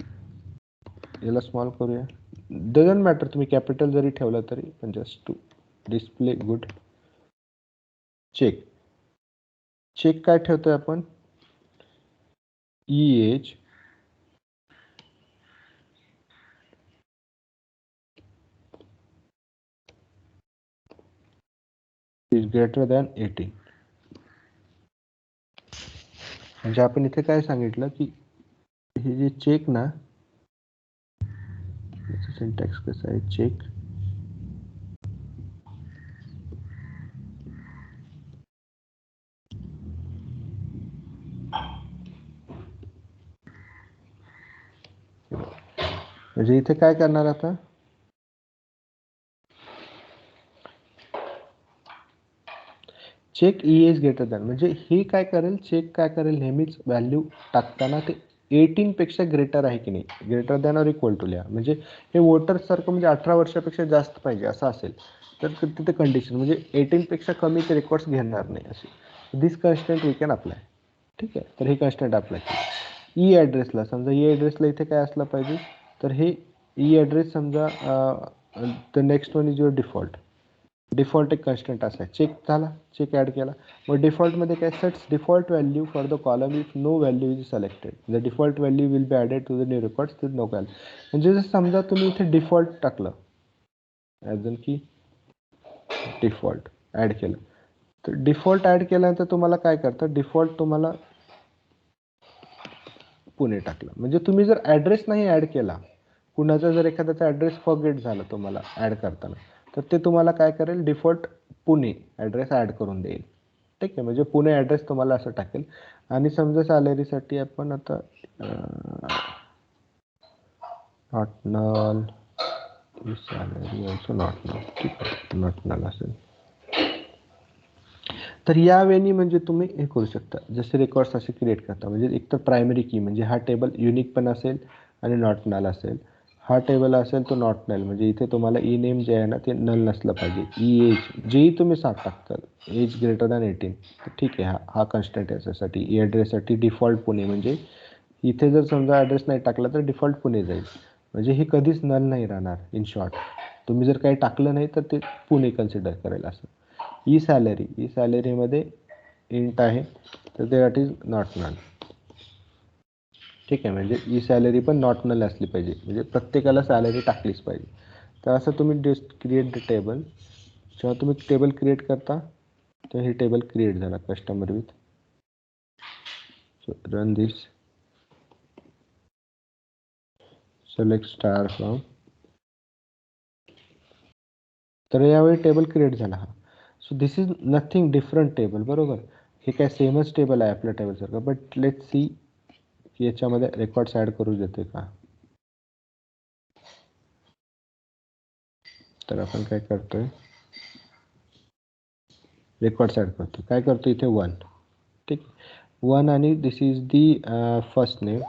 याला स्मॉल करूया, डझंट मॅटर तुम्ही कॅपिटल जरी ठेवलं तरी, पण just to display good. Check काय ठेवतोय आपण, E age is greater than 18. म्हणजे आपण इथे काय सांगितलं की हे जे चेक ना, सिंटॅक्स कसं आहे, चेक म्हणजे इथे काय करणार आता, check E age greater than म्हणजे हे काय करेल, चेक काय करेल नेहमीच व्हॅल्यू टाकताना ते 18 पेक्षा ग्रेटर आहे की नाही, greater than or equal to लिहा. म्हणजे हे वोटर्स सारखं म्हणजे 18 वर्षापेक्षा जास्त पाहिजे असं असेल तर तिथे कंडिशन म्हणजे 18 पेक्षा कमी ते रेकॉर्ड्स घेणार नाही असे. दिस कन्स्टंट वी कॅन अप्लाय. ठीक आहे. तर हे कन्स्टंट अप्लाय केलं. ई ॲड्रेसला समजा, ई ॲड्रेसला इथे काय असलं पाहिजे, तर हे ई ॲड्रेस समजा the next one is your default. Default एक कन्स्टंट असा आहे. चेक झाला, चेक ॲड केला. मग डिफॉल्टमध्ये काय, sets default value for the column if no value is selected. The default value will be added to the new records with no value. म्हणजे जर समजा तुम्ही इथे डिफॉल्ट टाकलं, ॲज अन की डिफॉल्ट ॲड केलं, तर डिफॉल्ट ॲड केल्यानंतर तुम्हाला काय करतं, डिफॉल्ट तुम्हाला पुणे टाकलं. म्हणजे तुम्ही जर ॲड्रेस नाही ॲड केला, कुणाचा जर एखाद्याचा ॲड्रेस फॉरगेट झाला तुम्हाला ॲड करताना, तर ते तुम्हाला काय करेल, डिफॉल्ट पुणे ॲड्रेस ॲड करून देईल. ठीक आहे. म्हणजे पुणे ॲड्रेस तुम्हाला असं टाकेल. आणि समजा सॅलरीसाठी आपण आता not null salary also not null. ठीक आहे, नॉट नल असेल. तर या वेळी म्हणजे तुम्ही हे करू शकता, जसे रेकॉर्ड्स असे क्रिएट करता. म्हणजे एक तर प्रायमरी की म्हणजे हा टेबल युनिक पण असेल आणि नॉट नल असेल. हा टेबल असेल तो नॉट नल म्हणजे इथे तुम्हाला ई नेम जे आहे ना ते नल नसलं पाहिजे. ई एज जेही तुम्ही 7 टाकताल, एज ग्रेटर दॅन 18, तर ठीक आहे. हा कन्स्टंट आहे याच्यासाठी. ई ॲड्रेससाठी डिफॉल्ट पुणे म्हणजे इथे जर समजा ॲड्रेस नाही टाकला तर डिफॉल्ट पुणे जाईल, म्हणजे हे कधीच नल नाही राहणार. इन शॉर्ट तुम्ही जर काही टाकलं नाही तर ते पुणे कन्सिडर करेल. असं ई सॅलरीमध्ये इंट आहे तर ते दॅट इज नॉट नल. ठीक आहे, म्हणजे ई सॅलरी पण नॉट नल असली पाहिजे, म्हणजे प्रत्येकाला सॅलरी टाकलीच पाहिजे. तर असं तुम्ही क्रिएट द टेबल. जेव्हा तुम्ही टेबल क्रिएट करता तर हे टेबल क्रिएट झाला customer with. So run this, select star from. तर यावेळी टेबल क्रिएट झाला हा. So this is nothing different table, बरोबर. हे काय सेमच टेबल आहे आपल्या टेबलसारखं. बट लेट्स सी की याच्यामध्ये रेकॉर्ड्स ॲड करू देते का. तर आपण काय करतोय, रेकॉर्ड्स ॲड करतो. काय करतो इथे 1. ठीक, 1 आणि this is the first name.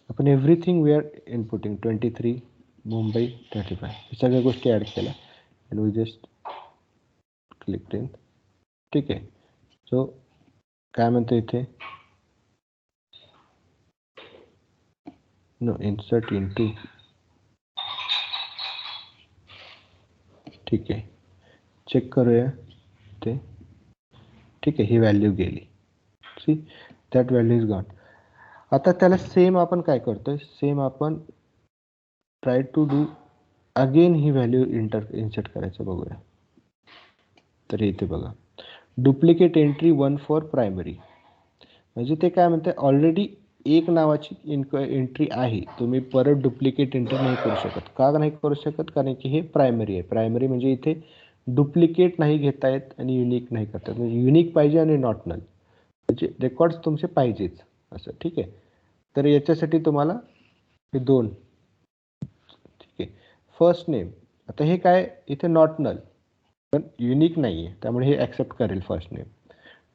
आपण everything we are inputting 23 Mumbai 35 हे सगळ्या गोष्टी ॲड केल्या and we just click in. ठीक आहे. सो काय म्हणतो इथे, नो इन्सर्ट इनटू. ठीक आहे, चेक करूया ते. ठीक आहे, ही व्हॅल्यू गेली. See that value is gone. आता त्याला सेम आपण काय करतोय, सेम आपण ट्राय टू डू अगेन ही व्हॅल्यू इन्सर्ट करायचं बघूया. तर इथे बघा, डुप्लिकेट एंट्री 1 फॉर प्रायमरी. म्हणजे ते काय म्हणते, ऑलरेडी एक नावाची एंट्री आहे, तुम्ही परत डुप्लिकेट एंट्री नाही करू शकत. का नाही करू शकत, कारण की हे प्रायमरी आहे. प्रायमरी म्हणजे इथे डुप्लिकेट नाही घेता येत आणि युनिक नाही करता येत. म्हणजे युनिक पाहिजे आणि नॉट नल, म्हणजे रेकॉर्ड्स तुमचे पाहिजेच असं. ठीक आहे, तर याच्यासाठी तुम्हाला हे 2. ठीक आहे, फर्स्ट नेम. आता हे काय इथे नॉट नल पण युनिक नाही आहे, त्यामुळे हे ॲक्सेप्ट करेल first name.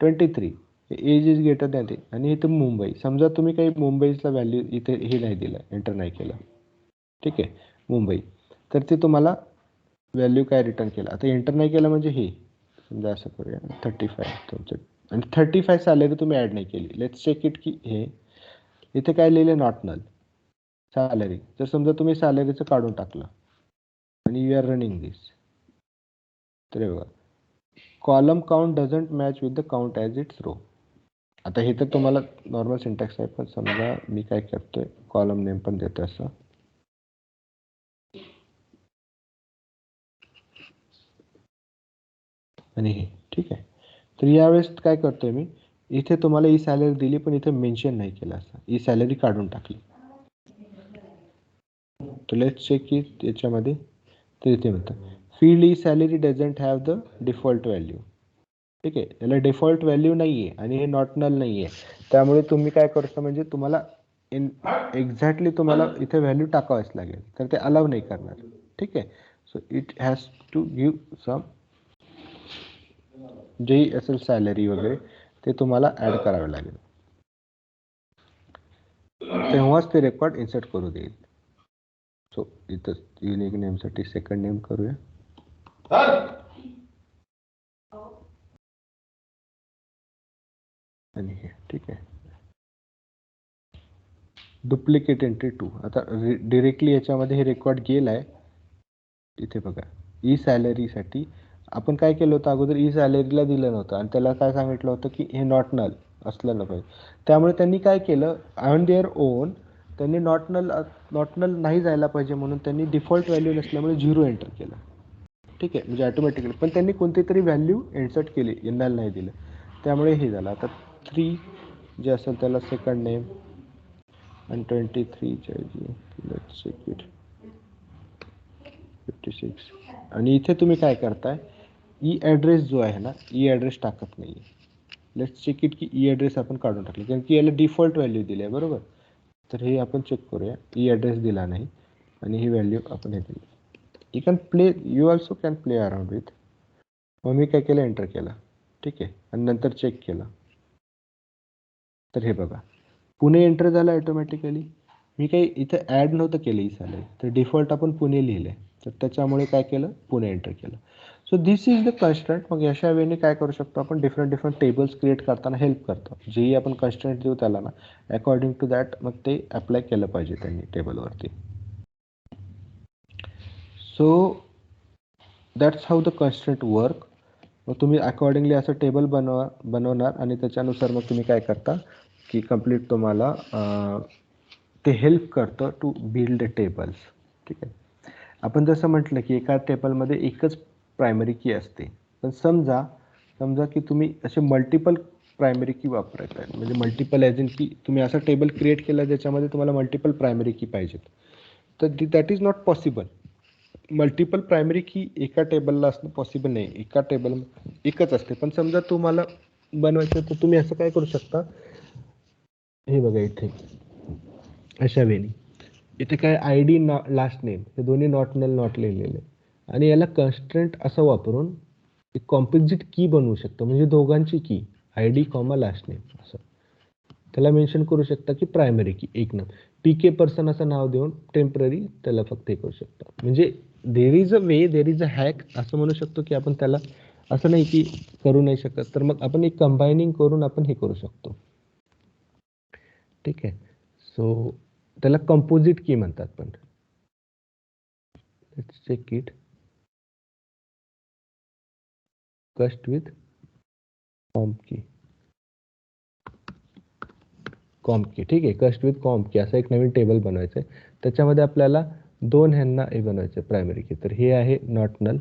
23 age is greater than ते, आणि इथे मुंबई. समजा तुम्ही काही मुंबईचा व्हॅल्यू इथे हे नाही दिलं, एंटर नाही केलं. ठीक आहे, मुंबई. तर ते तुम्हाला व्हॅल्यू काय रिटर्न केलं. आता एंटर नाही केलं म्हणजे हे समजा असं करूया 35 तुमचं, आणि 35 सॅलरी तुम्ही ॲड नाही केली. लेट्स चेक इट की हे इथे काय लिहिलं, नॉट नल सॅलरी. जर समजा तुम्ही सॅलरीचं काढून टाकलं आणि यू आर रनिंग दिस, तर बघा column count doesn't match with the count as its row. आता हे तर तुम्हाला नॉर्मल सिंटॅक्स आहे, पण समजा मी काय करतोय, कॉलम नेम पण देतो असं. आणि हे ठीक आहे. तर यावेळेस काय करतोय मी, इथे तुम्हाला ई सॅलरी दिली पण इथे मेन्शन नाही केलं, असं ई सॅलरी काढून टाकली. तर लेट्स चेक की याच्यामध्ये, तर इथे म्हणतं field E salary doesn't have the default value. ठीक आहे, याला डिफॉल्ट व्हॅल्यू नाही आहे आणि हे नॉट नल नाही आहे. त्यामुळे तुम्ही काय करता, म्हणजे तुम्हाला एक्झॅक्टली तुम्हाला इथे व्हॅल्यू टाकावंच लागेल, तर ते अलाव नाही करणार. ठीक आहे, so it has to give some जे असेल सॅलरी वगैरे ते तुम्हाला ॲड करावे लागेल, तेव्हाच ते रेकॉर्ड इन्सर्ट करू देईल. सो इथं युनिक नेमसाठी सेकंड नेम करूया. आणि हे ठीक आहे, डुप्लिकेट एंट्री 2. आता डिरेक्टली याच्यामध्ये हे रेकॉर्ड गेला आहे. इथे बघा, ई सॅलरीसाठी आपण काय केलं होतं, अगोदर ई सॅलरीला दिलं नव्हतं आणि त्याला काय सांगितलं होतं की हे नॉट नल असलं पाहिजे. त्यामुळे त्यांनी काय केलं, ऑन देअर ओन त्यांनी नॉट नल नाही जायला पाहिजे म्हणून त्यांनी डिफॉल्ट व्हॅल्यू नसल्यामुळे 0 एंटर केलं. ठीक आहे, म्हणजे ऑटोमॅटिकली. पण त्यांनी कोणती तरी व्हॅल्यू इन्सर्ट केली, नल नाही दिलं, त्यामुळे हे झालं. आता 3 जे असेल त्याला सेकंड नेम आणि 23च्या लेट्स चेक इट 56. आणि इथे तुम्ही काय करताय, ई ॲड्रेस जो आहे ना, ई ॲड्रेस टाकत नाही आहे. लेट्स चेक इट की ई ॲड्रेस आपण काढून टाकले, कारण की याला डिफॉल्ट व्हॅल्यू दिली आहे, बरोबर. तर हे आपण चेक करूया, ई ॲड्रेस दिला नाही आणि ही व्हॅल्यू आपण हे दिली. You can play, you also can play around with. मग मी काय केलं, एंटर केला. ठीक आहे, आणि नंतर चेक केलं तर हे बघा पुणे एंटर झालं ऑटोमॅटिकली. मी काही इथं ॲड नव्हतं केलं ई सॅलरी, तर डिफॉल्ट आपण पुणे लिहिलं आहे, तर त्याच्यामुळे काय केलं, पुणे एंटर केलं. So this is the constraint. मग अशा वेळी काय करू शकतो आपण, डिफरंट टेबल्स क्रिएट करताना हेल्प करतो. जेही आपण कन्स्ट्रंट देऊ त्याला ना, अकॉर्डिंग टू दॅट मग ते अप्लाय केलं पाहिजे त्यांनी टेबलवरती. So that's how the constraint work. मग तुम्ही अकॉर्डिंगली असं टेबल बनवणार आणि त्याच्यानुसार मग तुम्ही काय करता की कम्प्लीट तुम्हाला ते हेल्प करतं टू बिल्ड टेबल्स. ठीक आहे. आपण जसं म्हटलं की एका टेबलमध्ये एकच प्रायमरी की असते, पण समजा की तुम्ही असे मल्टिपल प्रायमरी की वापरत आहे, म्हणजे मल्टिपल ॲज इन की तुम्ही असा टेबल क्रिएट केला ज्याच्यामध्ये तुम्हाला मल्टिपल प्रायमरी की पाहिजेत, तर that is not possible. Multiple primary की एका टेबलला असणं पॉसिबल नाही. एका टेबल एकच असते. पण समजा तुम्हाला बनवायचं तर तुम्ही असं काय करू शकता, हे बघा इथे अशा वेळी इथे काय आय डी लास्ट नेम हे दोन्ही नॉट नल नॉट लिहिलेले, आणि याला कन्स्ट्रंट असं वापरून एक कॉम्पोजिट की बनवू शकतो, म्हणजे दोघांची की I D comma last name असं त्याला मेन्शन करू शकता की प्रायमरी की एक नाव PK पर्सन असं नाव देऊन टेम्पररी त्याला फक्त हे करू शकता. म्हणजे there is a way, there is a hack असं म्हणू शकतो की आपण त्याला असं नाही की करू नाही शकत, तर मग आपण एक कंबायनिंग करून आपण हे करू शकतो. ठीक आहे. सो त्याला कंपोजिट की म्हणतात. पण लेट्स चेक इट. कस्ट विथ कॉम्प की. ठीक आहे. कस्ट विथ कॉम्प की असं एक नवीन टेबल बनवायचं आहे. त्याच्यामध्ये आपल्याला दोन ह्यांना हे बनवायचं आहे प्रायमरी की. तर हे आहे नॉट नल.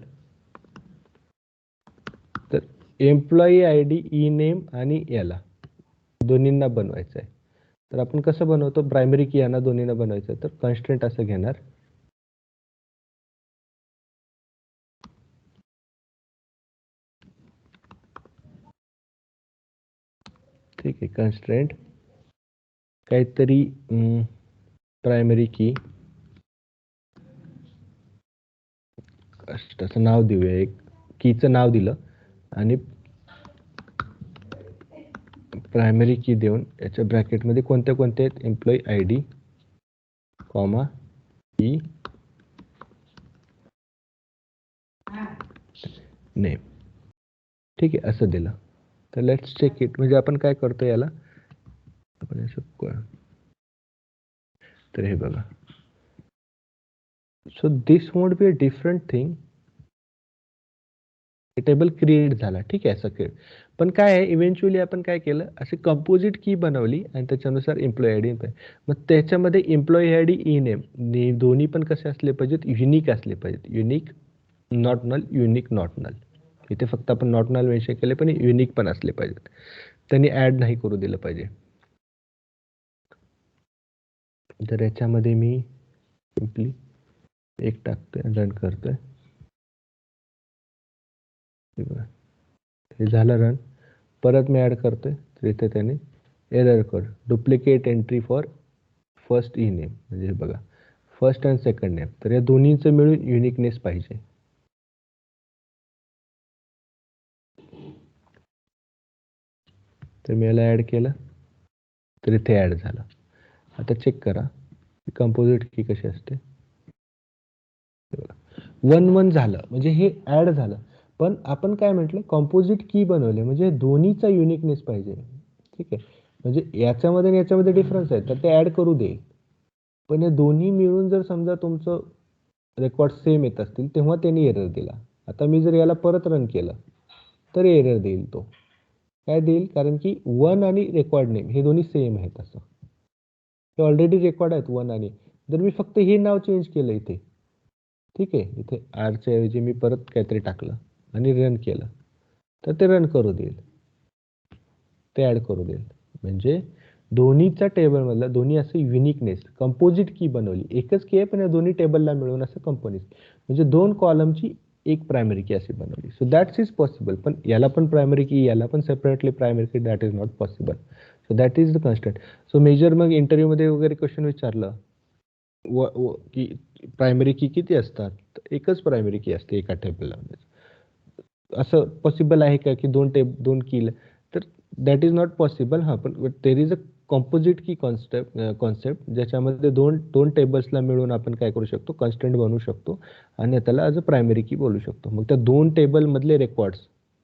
तर एम्प्लॉई ID ई नेम आणि याला दोन्हींना बनवायचं आहे. तर आपण कसं बनवतो, प्रायमरी की यांना दोन्हींना बनवायचं आहे, तर कन्स्ट्रेंट असं घेणार. ठीक आहे. कन्स्ट्रेंट काहीतरी प्रायमरी की असं नाव देऊया, एक कीचं नाव दिलं आणि प्रायमरी की देऊन याच्या ब्रॅकेटमध्ये कोणते आहेत, employee ID comma E name. ठीक आहे. असं दिलं तर लेट्स चेक इट. म्हणजे आपण काय करतो याला आपण असं, तर हे बघा. So this won't be a different thing. Table create झाला. ठीक आहे. असं पण काय आहे, इव्हेंच्युअली आपण काय केलं, अशी कंपोजिट की बनवली आणि त्याच्यानुसार एम्प्लॉई आयडी. मग त्याच्यामध्ये एम्प्लॉई आयडी ई नेम दोन्ही पण कसे असले पाहिजेत, युनिक असले पाहिजेत. Unique not null, unique not null. इथे फक्त आपण नॉट नल मेन्शन केले, पण युनिक पण असले पाहिजेत. त्यांनी ऍड नाही करू दिलं पाहिजे. तर याच्यामध्ये मी सिम्पली एक टाकतोय, रन करतोय. हे झालं रन. परत मी ऍड करतोय, तर इथे त्याने error code duplicate entry for first E name, म्हणजे बघा फर्स्ट अँड सेकंड नेम. तर या दोन्हीचं मिळून युनिकनेस पाहिजे. तर मी याला ऍड केलं तर इथे ऍड झालं. आता चेक करा कंपोजिट की कशी असते. 1-1 झालं म्हणजे हे ऍड झालं. पण आपण काय म्हटलं, कॉम्पोजिट की बनवले म्हणजे दोन्हीचा युनिकनेस पाहिजे. ठीक आहे. म्हणजे याच्यामध्ये आणि याच्यामध्ये डिफरन्स आहे, तर ते ऍड करू दे. पण हे दोन्ही मिळून जर समजा तुमचं रेकॉर्ड सेम येत असतील, तेव्हा त्यांनी एरर दिला. आता मी जर याला परत रन केलं तर एरर देईल. तो काय देईल, कारण की 1 आणि रेकॉर्ड नेम हे दोन्ही सेम आहेत. असं हे ऑलरेडी रेकॉर्ड आहेत 1 आणि, जर मी फक्त हे नाव चेंज केलं इथे, ठीक आहे, इथे आरच्या ऐवजी मी परत काहीतरी टाकलं आणि रन केलं, तर ते रन करू देईल, ते ऍड करू देईल. म्हणजे दोन्हीच्या टेबलमधला दोन्ही असं युनिकनेस कंपोजिट की बनवली. एकच की आहे पण या दोन्ही टेबलला मिळून असं कंपोजिट, म्हणजे 2 कॉलमची एक प्रायमरी की अशी बनवली. So that's is possible. पण याला पण प्रायमरी की, याला पण separately primary key, that is not possible. So that is the constant. So major मग इंटरव्ह्यूमध्ये वगैरे क्वेश्चन विचारलं की प्रायमरी की किती असतात, तर एकच प्रायमरी की असते एका टेबलला. असं पॉसिबल आहे का की दोन की, तर दॅट इज नॉट पॉसिबल. हां, पण देर इज अ कॉम्पोजिट की कॉन्सेप्ट ज्याच्यामध्ये दोन टेबल्सला मिळून आपण काय करू शकतो, कन्स्टंट बनवू शकतो आणि त्याला ॲज अ प्रायमरी की बोलू शकतो. मग त्या दोन टेबलमधले रेकॉर्ड्स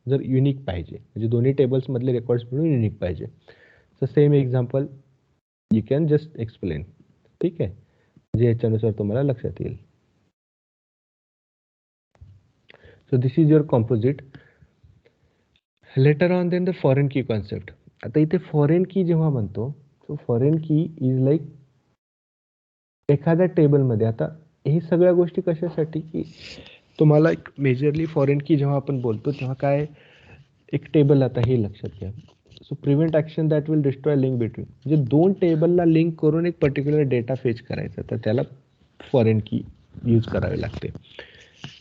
जर युनिक पाहिजे, म्हणजे दोन्ही टेबल्समधले रेकॉर्ड्स मिळून युनिक पाहिजे. So same example you can just explain. ठीक आहे, म्हणजे याच्यानुसार तुम्हाला लक्षात येईल. So this is your composite. Later on then the foreign key concept. आता इथे फॉरेन की जेव्हा म्हणतो, so foreign key is like एखाद्या टेबलमध्ये. आता हे सगळ्या गोष्टी कशासाठी, की तुम्हाला एक मेजरली फॉरेन की जेव्हा आपण बोलतो तेव्हा काय, एक टेबल, आता हे लक्षात घ्या. So prevent action that will destroy link between, म्हणजे दोन टेबलला लिंक करून एक पर्टिक्युलर डेटा फेच करायचा, तर त्याला फॉरेन की यूज करावी लागते.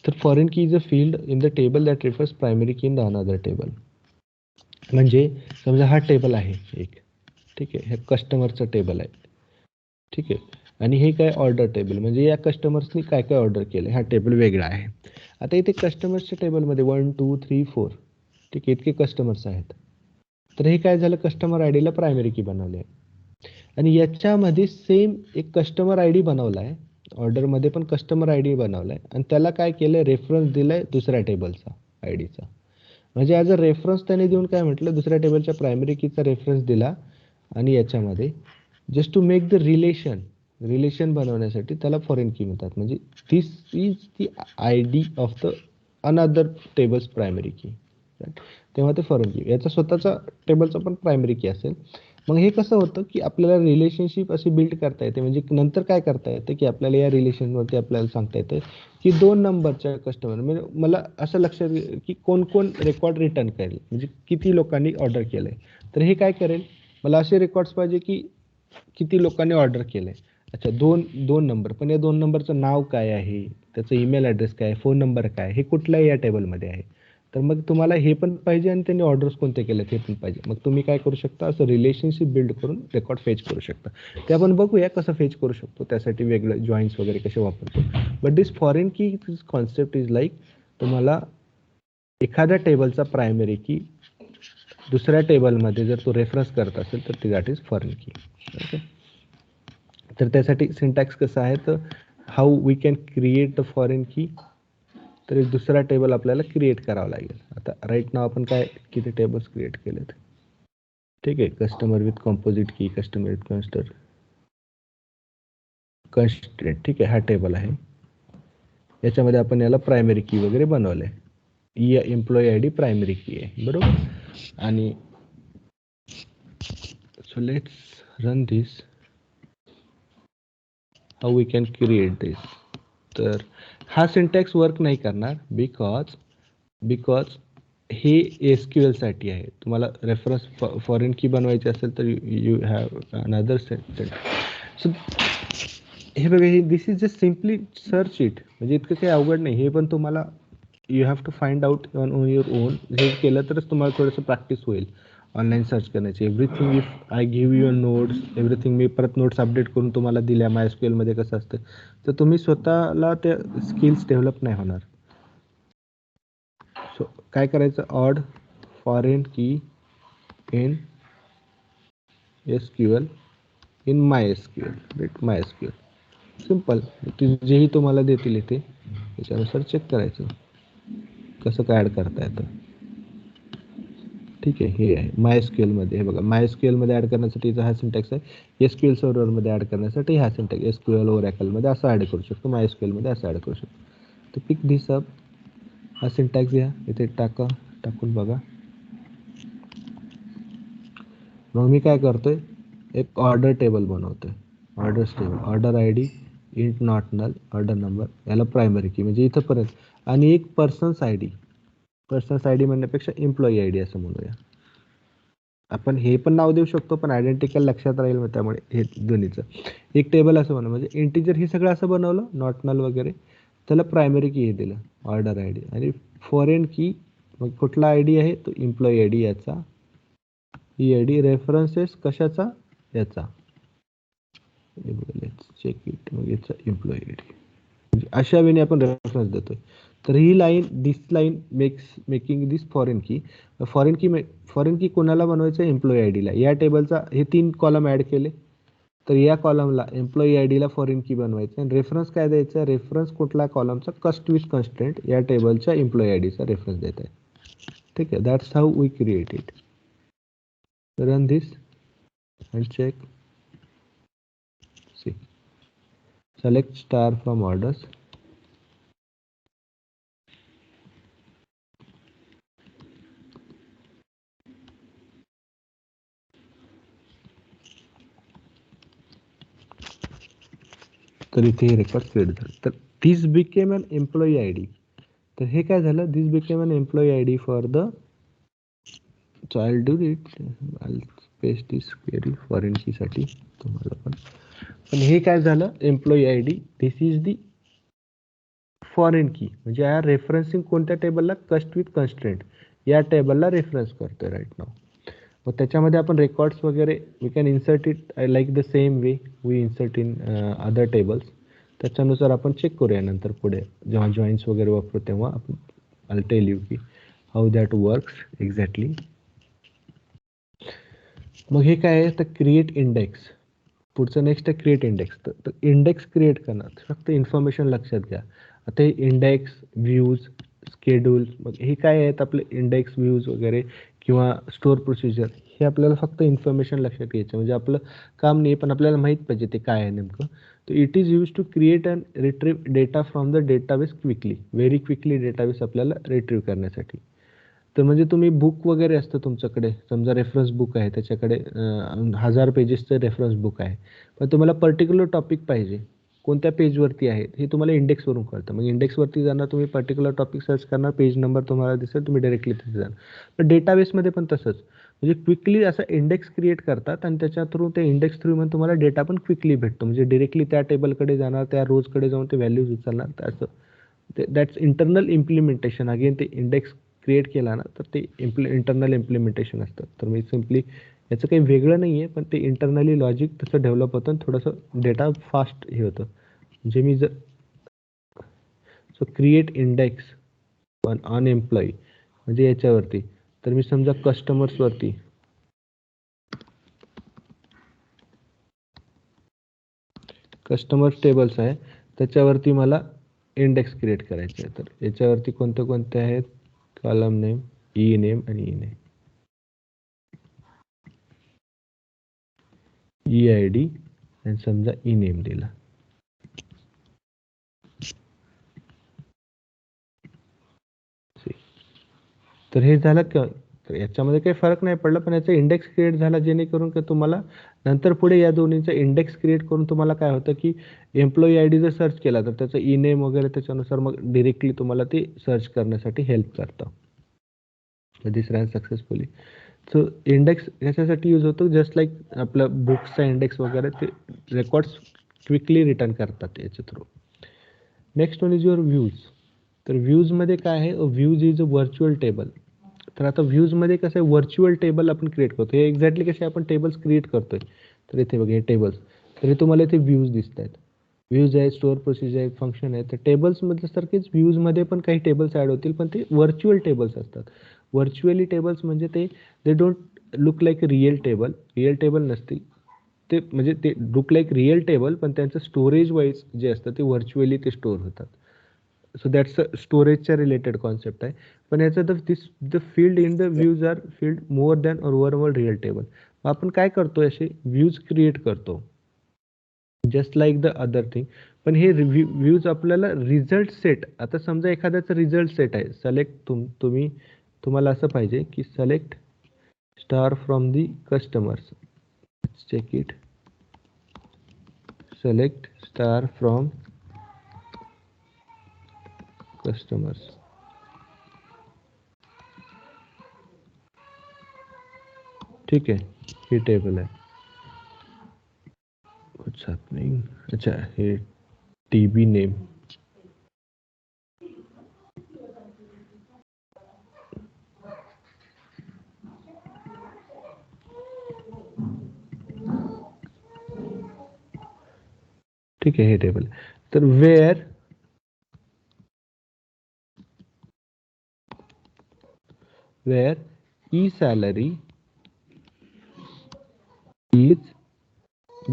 तर foreign key is a field in the table that refers primary की इन द अनदर टेबल. म्हणजे समजा हा टेबल आहे एक, ठीक आहे, हे कस्टमरचं टेबल आहे, ठीक आहे, आणि हे काय ऑर्डर टेबल, म्हणजे या कस्टमर्सनी काय काय ऑर्डर केलं, हा टेबल वेगळा आहे. आता इथे कस्टमर्सच्या टेबलमध्ये 1 2 3 4, ठीक आहे, इतके कस्टमर्स आहेत. तर हे काय झालं, कस्टमर आय डीला प्रायमरी की बनवले आहे. आणि याच्यामध्ये सेम एक कस्टमर आय डी बनवला आहे, ऑर्डरमध्ये पण कस्टमर आय डी बनवला आहे, आणि त्याला काय केलं, रेफरन्स दिला आहे दुसऱ्या टेबलचा आय डीचा. म्हणजे ॲज अ रेफरन्स त्याने देऊन काय म्हटलं, दुसऱ्या टेबलच्या प्रायमरी कीचा रेफरन्स दिला, आणि याच्यामध्ये just to make the relation बनवण्यासाठी त्याला फॉरेन की म्हणतात. म्हणजे this is the I D of the another tables primary key, तेव्हा ते फॉरेन की. याचा स्वतःचा टेबलचा पण प्रायमरी की असेल. मग हे कसं होतं, की आपल्याला रिलेशनशिप अशी बिल्ड करता येते, म्हणजे नंतर काय करता येतं, की आपल्याला या रिलेशनवरती आपल्याला सांगता येतं की 2 नंबरच्या कस्टमर, म्हणजे मला असं लक्षात की कोण कोण रेकॉर्ड रिटर्न करेल, म्हणजे किती लोकांनी ऑर्डर केलं आहे. तर हे काय करेल, मला असे रेकॉर्ड्स पाहिजे की किती लोकांनी ऑर्डर केलं आहे. अच्छा, दोन नंबर, पण या 2 नंबरचं नाव काय आहे, त्याचं ईमेल ॲड्रेस काय आहे, फोन नंबर काय आहे, हे कुठल्याही या टेबलमध्ये आहे. तर मग तुम्हाला हे पण पाहिजे आणि त्यांनी ऑर्डर्स कोणते केलेत हे पण पाहिजे. मग तुम्ही काय करू शकता, असं रिलेशनशिप बिल्ड करून रेकॉर्ड फेच करू शकता. ते आपण बघूया कसं फेच करू शकतो, त्यासाठी वेगळं जॉईन्स वगैरे कसे वापरतो. But this foreign key concept is like, तुम्हाला एखाद्या टेबलचा प्रायमरी की दुसऱ्या टेबलमध्ये जर तो रेफरन्स करत असेल तर ती that is foreign key. Okay, तर त्यासाठी सिंटॅक्स कसं आहे, तर how we can create the foreign key. तर एक दुसरा टेबल आपल्याला क्रिएट करावा लागेल. आता राईट नाव आपण काय किती टेबल्स क्रिएट केलेत, ठीक आहे, कस्टमर विथ कॉम्पोजिट की, कस्टमर विथ कन्स्ट्रेंट, ठीक आहे, हा टेबल आहे. याच्यामध्ये आपण याला प्रायमरी की वगैरे बनवलं आहे. एम्प्लॉई आय डी प्रायमरी की आहे, बरोबर. आणि so let's run this, how we can create this. तर हा सिंटॅक्स वर्क नाही करणार, बिकॉज हे एसक्यूएलसाठी आहे. तुम्हाला रेफरन्स फॉरेन की बनवायची असेल तर you have another set. So हे बघा, हे this is just simply search it, म्हणजे इतकं काही अवघड नाही. हे पण तुम्हाला you have to find out on your own. हे केलं तरच तुम्हाला थोडंसं प्रॅक्टिस होईल ऑनलाईन सर्च करण्याची. Everything if I give your notes, everything मी परत नोट्स अपडेट करून तुम्हाला दिल्या MySQLमध्ये कसं असतं, तर तुम्ही स्वतःला त्या स्किल्स डेव्हलप नाही होणार. सो काय करायचं, add foreign key in SQL in MySQL, right, MySQL. Simple, जेही तुम्हाला देतील इथे त्याच्यानुसार चेक करायचं कसं काय ॲड करता येतं. ठीक आहे, हे आहे MySQLमध्ये. हे बघा, MySQLमध्ये ॲड करण्यासाठी हा सिंटॅक्स आहे. SQL सर्व्हरमध्ये ॲड करण्यासाठी हा सिंटॅक्स, SQL ओरॅकलमध्ये असं ॲड करू शकतो, MySQLमध्ये असं ॲड करू शकतो. तर पिक दिस अप, हा सिंटॅक्स घ्या, इथे टाकून बघा. मग मी काय करतोय, एक ऑर्डर टेबल बनवतोय. Orders table, order I D int not null, order number, याला प्रायमरी की, म्हणजे इथंपर्यंत. आणि एक पर्सन्स आय डी म्हणण्यापेक्षा एम्प्लॉई आय डी असं म्हणूया आपण. हे पण नाव देऊ शकतो, पण आयडेंटिकल लक्षात राहील, मग त्यामुळे हे दोन्हीचं एक टेबल असं बनवलं. म्हणजे इंटिजर हे सगळं असं बनवलं, नॉट नल वगैरे, त्याला प्रायमरी की हे दिलं, ऑर्डर आय डी. आणि फॉरेन की, मग कुठला आय डी आहे तो एम्प्लॉई आय डी याचा, ही आय डी रेफरन्सेस कशाचा, याचा, लेट्स चेक इट, मग याचा एम्प्लॉई आय डी. अशा वेळी आपण रेफरन्स देतोय. तर ही line, this line making this foreign key कोणाला बनवायचं? एम्प्लॉई आय डीला. या टेबलचा हे 3 कॉलम ऍड केले, तर या कॉलमला एम्प्लॉई आय डीला फॉरेन की बनवायचं आणि रेफरन्स काय द्यायचा? रेफरन्स कुठला कॉलमचा? कस्ट विथ कन्स्ट्रेंट या टेबलच्या एम्प्लॉई आय डीचा रेफरन्स देत आहे. ठीक आहे, that's how we create it. Run this and check. See, select star from orders. तर इथे हे रेकॉर्ड क्रिएट झालं. तर this became an employee I D. तर हे काय झालं? This became an employee I D for the, so I do it, I paste this query foreign key साठी तुम्हाला पण हे काय झालं? Employee I D, this is the foreign key, म्हणजे या रेफरन्सिंग कोणत्या टेबलला? कस्ट विथ कन्स्ट्रेंट या टेबलला रेफरन्स करतोय राईट नाव. मग त्याच्यामध्ये आपण रेकॉर्ड्स वगैरे we can insert it like the same way we insert in other tables. त्याच्यानुसार आपण चेक करूया नंतर पुढे जेव्हा जॉईन्स वगैरे वापरू तेव्हा आपण, आय टेल यू की हाऊ दॅट वर्क्स एक्झॅक्टली. मग हे काय आहे? तर क्रिएट इंडेक्स. पुढचं नेक्स्ट आहे क्रिएट इंडेक्स. तर इंडेक्स क्रिएट करणार, फक्त इन्फॉर्मेशन लक्षात घ्या. आता हे इंडेक्स, व्ह्यूज, स्केड्यूल, मग हे काय आहेत आपले इंडेक्स, व्ह्यूज वगैरे किंवा स्टोअर प्रोसिजर, हे आपल्याला फक्त इन्फॉर्मेशन लक्षात घ्यायचं, म्हणजे आपलं काम नाही पण आपल्याला माहीत पाहिजे ते काय आहे नेमकं. तर it is use to create and retrieve data from the database quickly, very quickly database आपल्याला रिट्रीव्ह करण्यासाठी. तर म्हणजे तुम्ही बुक वगैरे असतं तुमच्याकडे, समजा रेफरन्स बुक आहे, त्याच्याकडे 1000 पेजेसचं रेफरन्स बुक आहे, पण तुम्हाला पर्टिक्युलर टॉपिक पाहिजे, कोणत्या पेजवरती आहे हे तुम्हाला इंडेक्सवरून कळतं. मग इंडेक्सवरती जाणार, तुम्ही पर्टिक्युलर टॉपिक सर्च करणार, पेज नंबर तुम्हाला दिसेल, तुम्ही डायरेक्टली तिथे जाणार. पण डेटाबेसमध्ये पण तसंच, म्हणजे क्विकली असा इंडेक्स क्रिएट करतात आणि त्याच्या थ्रू, त्या इंडेक्स थ्रू मग तुम्हाला डेटा पण क्विकली भेटतो, म्हणजे डिरेक्टली त्या टेबलकडे जाणार, त्या रोजकडे जाऊन ते व्हॅल्यूज उचलणार. तर असं दॅट्स इंटरनल इम्प्लिमेंटेशन. अगेन ते इंडेक्स क्रिएट केला ना, तर ते इंटरनल इम्प्लिमेंटेशन असतं. तर मी सिम्पली, याचं काही वेगळं नाही आहे, पण ते इंटरनली लॉजिक तसं डेव्हलप होतं आणि थोडंसं डेटा फास्ट हे होतं. म्हणजे मी जर, so create index on employee म्हणजे याच्यावरती, तर मी समजा कस्टमर्सवरती, कस्टमर्स टेबल्स आहे, त्याच्यावरती मला इंडेक्स क्रिएट करायचे आहे. तर याच्यावरती कोणते कोणते आहेत? कॉलम नेम, ई नेम आणि E name, E I D आणि समजा ई नेम दिला. तर हे झालं का? तर याच्यामध्ये काही फरक नाही पडला, पण याचा इंडेक्स क्रिएट झाला, जेणेकरून की तुम्हाला नंतर पुढे या दोन्हीचा इंडेक्स क्रिएट करून तुम्हाला काय होतं की एम्प्लॉई आय डी जर सर्च केला तर त्याचं ई नेम वगैरे त्याच्यानुसार मग डिरेक्टली तुम्हाला ते सर्च करण्यासाठी हेल्प करतं. दिस रन सक्सेसफुली. सो इंडेक्स याच्यासाठी यूज होतो, जस्ट लाईक आपलं बुक्सचा इंडेक्स वगैरे, ते रेकॉर्ड्स क्विकली रिटर्न करतात याच्या through. Next one is your views. तर व्ह्यूजमध्ये काय आहे? Views is a virtual table. तर आता व्ह्यूजमध्ये कसं आहे? व्हर्च्युअल टेबल आपण क्रिएट करतो. हे एक्झॅक्टली कसे आपण टेबल्स क्रिएट करतोय. तर इथे बघा, हे टेबल्स, तर हे तुम्हाला इथे व्ह्यूज दिसत आहेत. व्ह्यूज आहेत, स्टोअर प्रोसिजर आहेत, फंक्शन आहेत. तर टेबल्समध्ये सारखेच व्ह्यूजमध्ये पण काही टेबल्स ॲड होतील, पण ते व्हर्च्युअल टेबल्स असतात. व्हर्च्युअली टेबल्स म्हणजे they don't look like real table, real table नसतील ते, म्हणजे ते लुक लाईक रिअल टेबल, पण त्यांचं स्टोरेज वाईज जे असतं ते व्हर्च्युअली ते स्टोअर होतात. सो दॅट्स अ स्टोरेजच्या रिलेटेड कॉन्सेप्ट आहे. पण याचं the field in the views are field more than our overall real table. आपण काय करतो? असे व्ह्यूज क्रिएट करतो, just like the other thing. पण हे व्ह्यूज आपल्याला रिझल्ट सेट, आता समजा एखाद्याचा रिझल्ट सेट आहे, सिलेक्ट तुम्हाला असं पाहिजे की select star from the customers, check it, select star from customers. ठीक आहे, ही टेबल आहे. कुछ हॅपनिंग, अच्छा हे टीबी नेम, ठीक आहे, हे टेबल. तर wear where e-salary is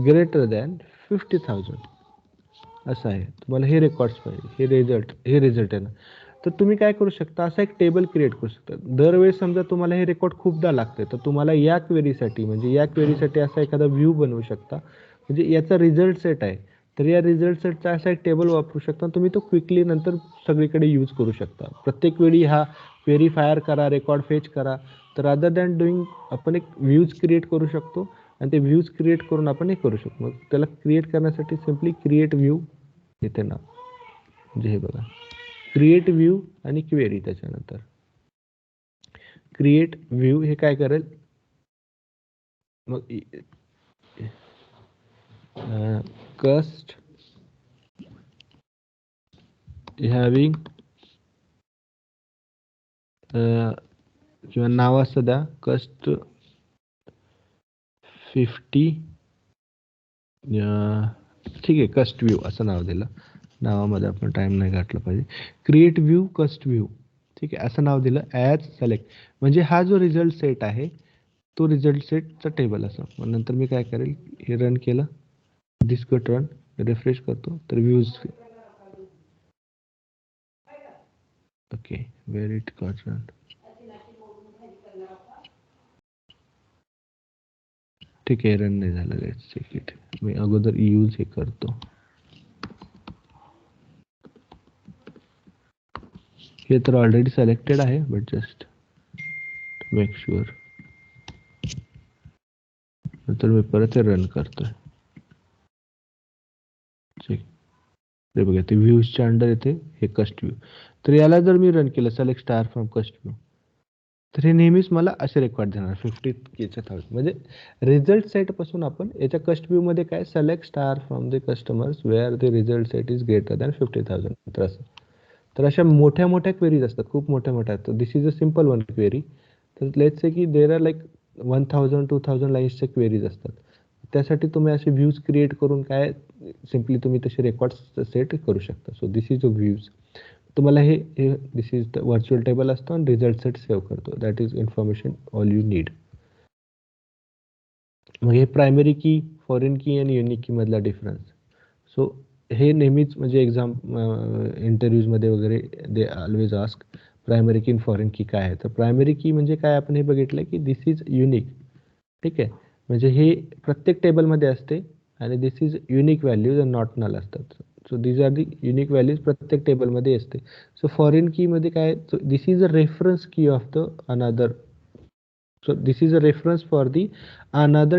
greater than 50,000 असं आहे. तुम्हाला हे रेकॉर्ड्स पाहिजे, हे रिझल्ट आहे ना. तर तुम्ही काय करू शकता, असा एक टेबल क्रिएट करू शकता. दरवेळेस समजा तुम्हाला हे रेकॉर्ड खूपदा लागते, तर तुम्हाला या क्वेरीसाठी म्हणजे या क्वेरीसाठी असा एखादा व्ह्यू बनवू शकता. म्हणजे याचा रिझल्ट सेट आहे, तर या रिझल्ट सेटचा असा एक टेबल वापरू शकता. तुम्ही तो क्विकली नंतर सगळीकडे यूज करू शकता. प्रत्येक वेळी हा क्वेरी फायर करा, रेकॉर्ड फेच करा. तर रादर दॅन डुईंग आपण एक व्ह्यूज क्रिएट करू शकतो आणि ते व्ह्यूज क्रिएट करून आपण हे करू शकतो. मग त्याला क्रिएट करण्यासाठी सिम्पली क्रिएट व्ह्यू येते ना, म्हणजे हे बघा, क्रिएट व्ह्यू आणि क्वेरी. त्याच्यानंतर क्रिएट व्ह्यू हे काय करेल, मग कस्ट हॅविंग किंवा नाव असं द्या, कस्ट 50, ठीक आहे, कस्ट व्ह्यू असं नाव दिलं. नावामध्ये आपण टाइम नाही घातला पाहिजे. क्रिएट व्ह्यू कस्ट व्ह्यू, ठीक आहे, असं नाव दिलं. ॲज सेलेक्ट म्हणजे हा जो रिझल्ट सेट आहे तो रिझल्ट सेटचा टेबल असं. मग नंतर मी काय करेल, हे रन केलं, दिस गट रन, रिफ्रेश करतो, तर views, okay, where it got run, ठीक आहे, रन नाही झालं. Let's check it. मी अगोदर यूज हे करतो. हे तर ऑलरेडी सिलेक्टेड आहे, बट जस्ट मेक शुअर. नंतर मी परत हे रन करतोय. चेक, हे बघा, ते व्ह्यूजच्या अंडर येते हे कस्ट व्ह्यू. तर याला जर मी रन केलं, सिलेक्ट स्टार फ्रॉम कस्ट व्ह्यू, तर हे नेहमीच मला असे रेकॉर्ड देणार 50,000. म्हणजे रिझल्ट सेट पासून आपण याच्या कस्ट व्ह्यू मध्ये काय, select star from the customers where the result set is greater than 50,000. तर असं. तर अशा मोठ्या मोठ्या क्वेरीज असतात, खूप मोठ्या मोठ्या. तर this is a simple one query. तर लेट्स से की देर आर लाईक 1000 2000 लाईन्सच्या क्वेरीज असतात. त्यासाठी तुम्ही असे व्ह्यूज क्रिएट करून काय सिम्पली तुम्ही तसे रेकॉर्ड्स सेट करू शकता. So this is a views. तुम्हाला हे this is the virtual table असतो आणि रिझल्ट सेट सेव्ह करतो. That is information all you need. मग हे प्रायमरी की, फॉरेन की आणि युनिक की मधला डिफरन्स. सो हे नेहमीच म्हणजे एक्झाम इंटरव्ह्यूजमध्ये वगैरे दे ऑलवेज आस्क प्रायमरी की आणि फॉरेन की काय आहे. तर प्रायमरी की म्हणजे काय, आपण हे बघितलं की दिस इज युनिक, ठीक आहे, म्हणजे हे प्रत्येक टेबलमध्ये असते आणि this is unique values and not null असतात. So these are the unique values प्रत्येक टेबलमध्ये असते. सो फॉरेन कीमध्ये काय, this is a reference key of the another. So this is a reference for the another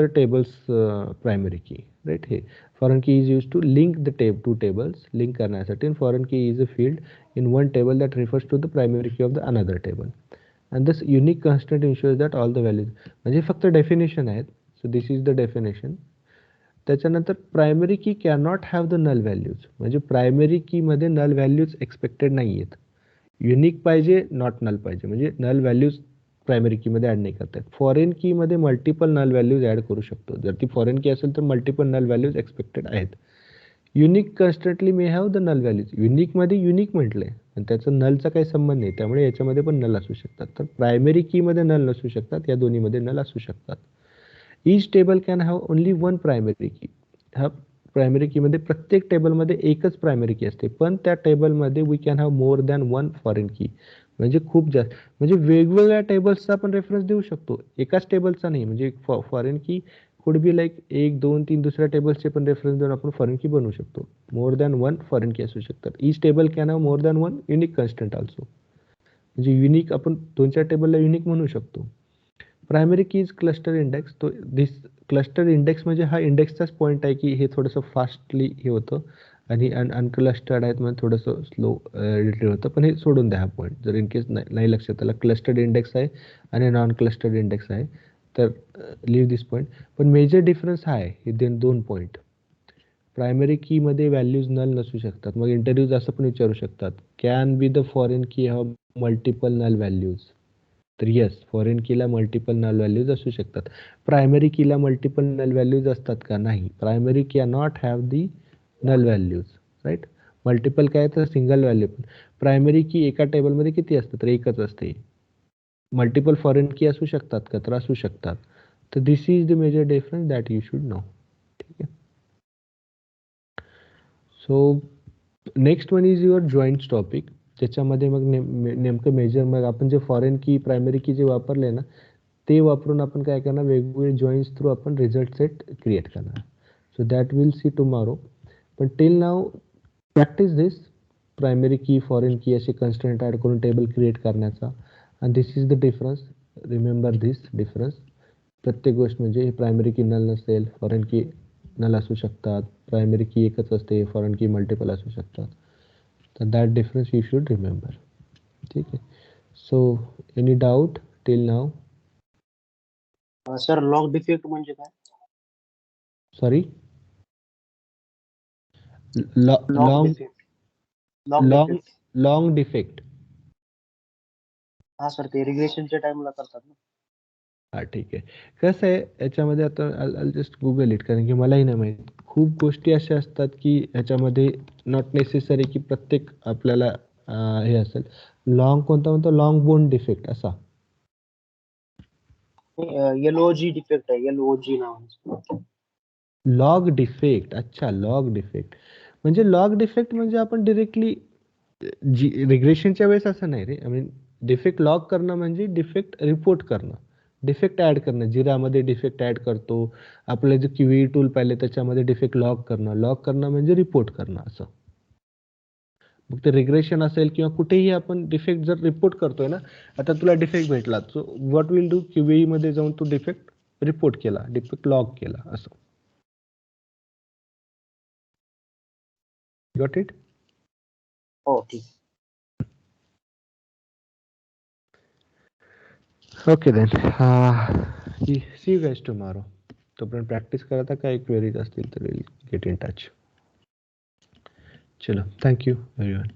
tables primary key, right? Here foreign key is used to link the two tables, link करण्यासाठी. Foreign key is a field in one table that refers to the primary key of the another table, and this unique constant ensures that all the values, म्हणजे फक्त डेफिनेशन आहेत. So this is the definition. त्याच्यानंतर primary key cannot have the null values, म्हणजे प्रायमरी की मध्ये नल व्हॅल्यूज एक्सपेक्टेड नाही आहेत. युनिक पाहिजे, नॉट नल पाहिजे, म्हणजे नल व्हॅल्यूज प्रायमरी कीमध्ये ॲड नाही करता येत. फॉरेन कीमध्ये मल्टिपल नल व्हॅल्यूज ॲड करू शकतो. जर ती फॉरेन की असेल तर मल्टिपल नल व्हॅल्यूज एक्सपेक्टेड आहेत. Unique constantly may have the null values, युनिकमध्ये युनिक म्हटलंय आणि त्याचा नलचा काही संबंध नाही, त्यामुळे याच्यामध्ये पण नल असू शकतात. तर प्रायमरी कीमध्ये नल नसू शकतात, या दोन्हीमध्ये नल असू शकतात. Each table can have only one primary की. हा प्रायमरी कीमध्ये प्रत्येक टेबलमध्ये एकच प्रायमरी की असते, पण त्या टेबलमध्ये we can have more than one foreign key, म्हणजे खूप जास्त, म्हणजे वेगवेगळ्या टेबल्सचा आपण रेफरन्स देऊ शकतो, एकाच टेबलचा नाही. म्हणजे फॉरेन की कुड बी लाईक 1 2 3 दुसऱ्या टेबल्सचे पण रेफरन्स देऊन आपण फॉरेन की बनवू शकतो. मोर दॅन वन फॉरेन की असू शकतात. Each table can have more than one unique constant also, म्हणजे युनिक आपण 2-4 टेबलला युनिक म्हणू शकतो. Primary key is cluster index. तो दिस क्लस्टर इंडेक्स म्हणजे हा इंडेक्सचाच पॉईंट आहे की हे थोडंसं फास्टली हे होतं आणि अनक्लस्टर्ड आहेत म्हणजे थोडंसं स्लो रिट्रीव्ह होतं. पण हे सोडून द्या हा पॉईंट, जर इन केस नाही लक्षात आला. क्लस्टर्ड इंडेक्स आहे आणि नॉन क्लस्टर्ड इंडेक्स आहे, तर लिव्ह दिस पॉईंट. पण मेजर डिफरन्स हा आहे, हे दोन पॉईंट. प्रायमरी कीमध्ये व्हॅल्यूज नल नसू शकतात. मग इंटरव्ह्यूज असं पण विचारू शकतात, कॅन बी द फॉरेन की हॅव मल्टिपल नल व्हॅल्यूज. तर येस, फॉरेन कीला मल्टिपल नल व्हॅल्यूज असू शकतात. प्रायमरी कीला मल्टिपल नल व्हॅल्यूज असतात का, नाही. Primary can not have the null values, right. Multiple काय तर सिंगल व्हॅल्यू. प्रायमरी की एका टेबलमध्ये किती असतात तर एकच असते. मल्टिपल फॉरेन की असू शकतात का तर असू शकतात. तर this is the major difference that you should know. ठीक आहे. So next one is your joints topic. त्याच्यामध्ये मग नेमकं मेजर मग आपण जे फॉरेन की प्रायमरी की जे वापरले ना ते वापरून आपण काय करणार वेगवेगळे जॉईंट्स थ्रू आपण रिझल्ट सेट क्रिएट करणार. So that will see tomorrow. पण till now practice this primary key foreign key असे कन्स्टंट ॲड करून टेबल क्रिएट करण्याचा. आणि this is the difference. Remember this difference. प्रत्येक गोष्ट म्हणजे प्रायमरी की नल नसेल, फॉरेन की नल असू शकतात, प्रायमरी की एकच असते, फॉरेन की मल्टिपल असू शकतात. तर that difference you should remember. ठीक आहे. सो एनी डाऊट टिल नाव? सर लॉग डिफेक्ट म्हणजे काय? Sorry, log long defect. Log long defect. Long defect. हा सर ते रिग्रेशनच्या टाइमला करतात ना. हा ठीक आहे. कसं आहे याच्यामध्ये आता आय जस्ट गुगल इट कारण की मलाही नाही माहीत. खूप गोष्टी अशा असतात की ह्याच्यामध्ये नॉट नेसेसरी की प्रत्येक आपल्याला हे असेल. लॉंग कोणता म्हणतो लॉंग बोन डिफेक्ट असा. LOG डिफेक्ट आहे, LOG नाव. Log defect. अच्छा, लॉग डिफेक्ट म्हणजे लॉग डिफेक्ट म्हणजे आपण डिरेक्टली रिग्रेशनच्या वेळेस असं नाही रे. आय मीन डिफेक्ट लॉग करणं म्हणजे डिफेक्ट रिपोर्ट करणं, डिफेक्ट ॲड करणं. जिरामध्ये डिफेक्ट ॲड करतो, आपलं जे QE टूल पाहिले त्याच्यामध्ये डिफेक्ट लॉग करणं. लॉग करणं म्हणजे रिपोर्ट करणं असं. मग ते रिग्रेशन असेल किंवा कुठेही आपण डिफेक्ट जर रिपोर्ट करतोय ना, आता तुला डिफेक्ट भेटला, so what will do QE मध्ये जाऊन तू डिफेक्ट रिपोर्ट केला, डिफेक्ट लॉग केला असं. Got it? हो ठीक. Okay then. See you guys tomorrow. तोपर्यंत प्रॅक्टिस करता काही क्वेरीज असतील तर विल गेट इन टच. चलो, थँक यू एव्हरीवन.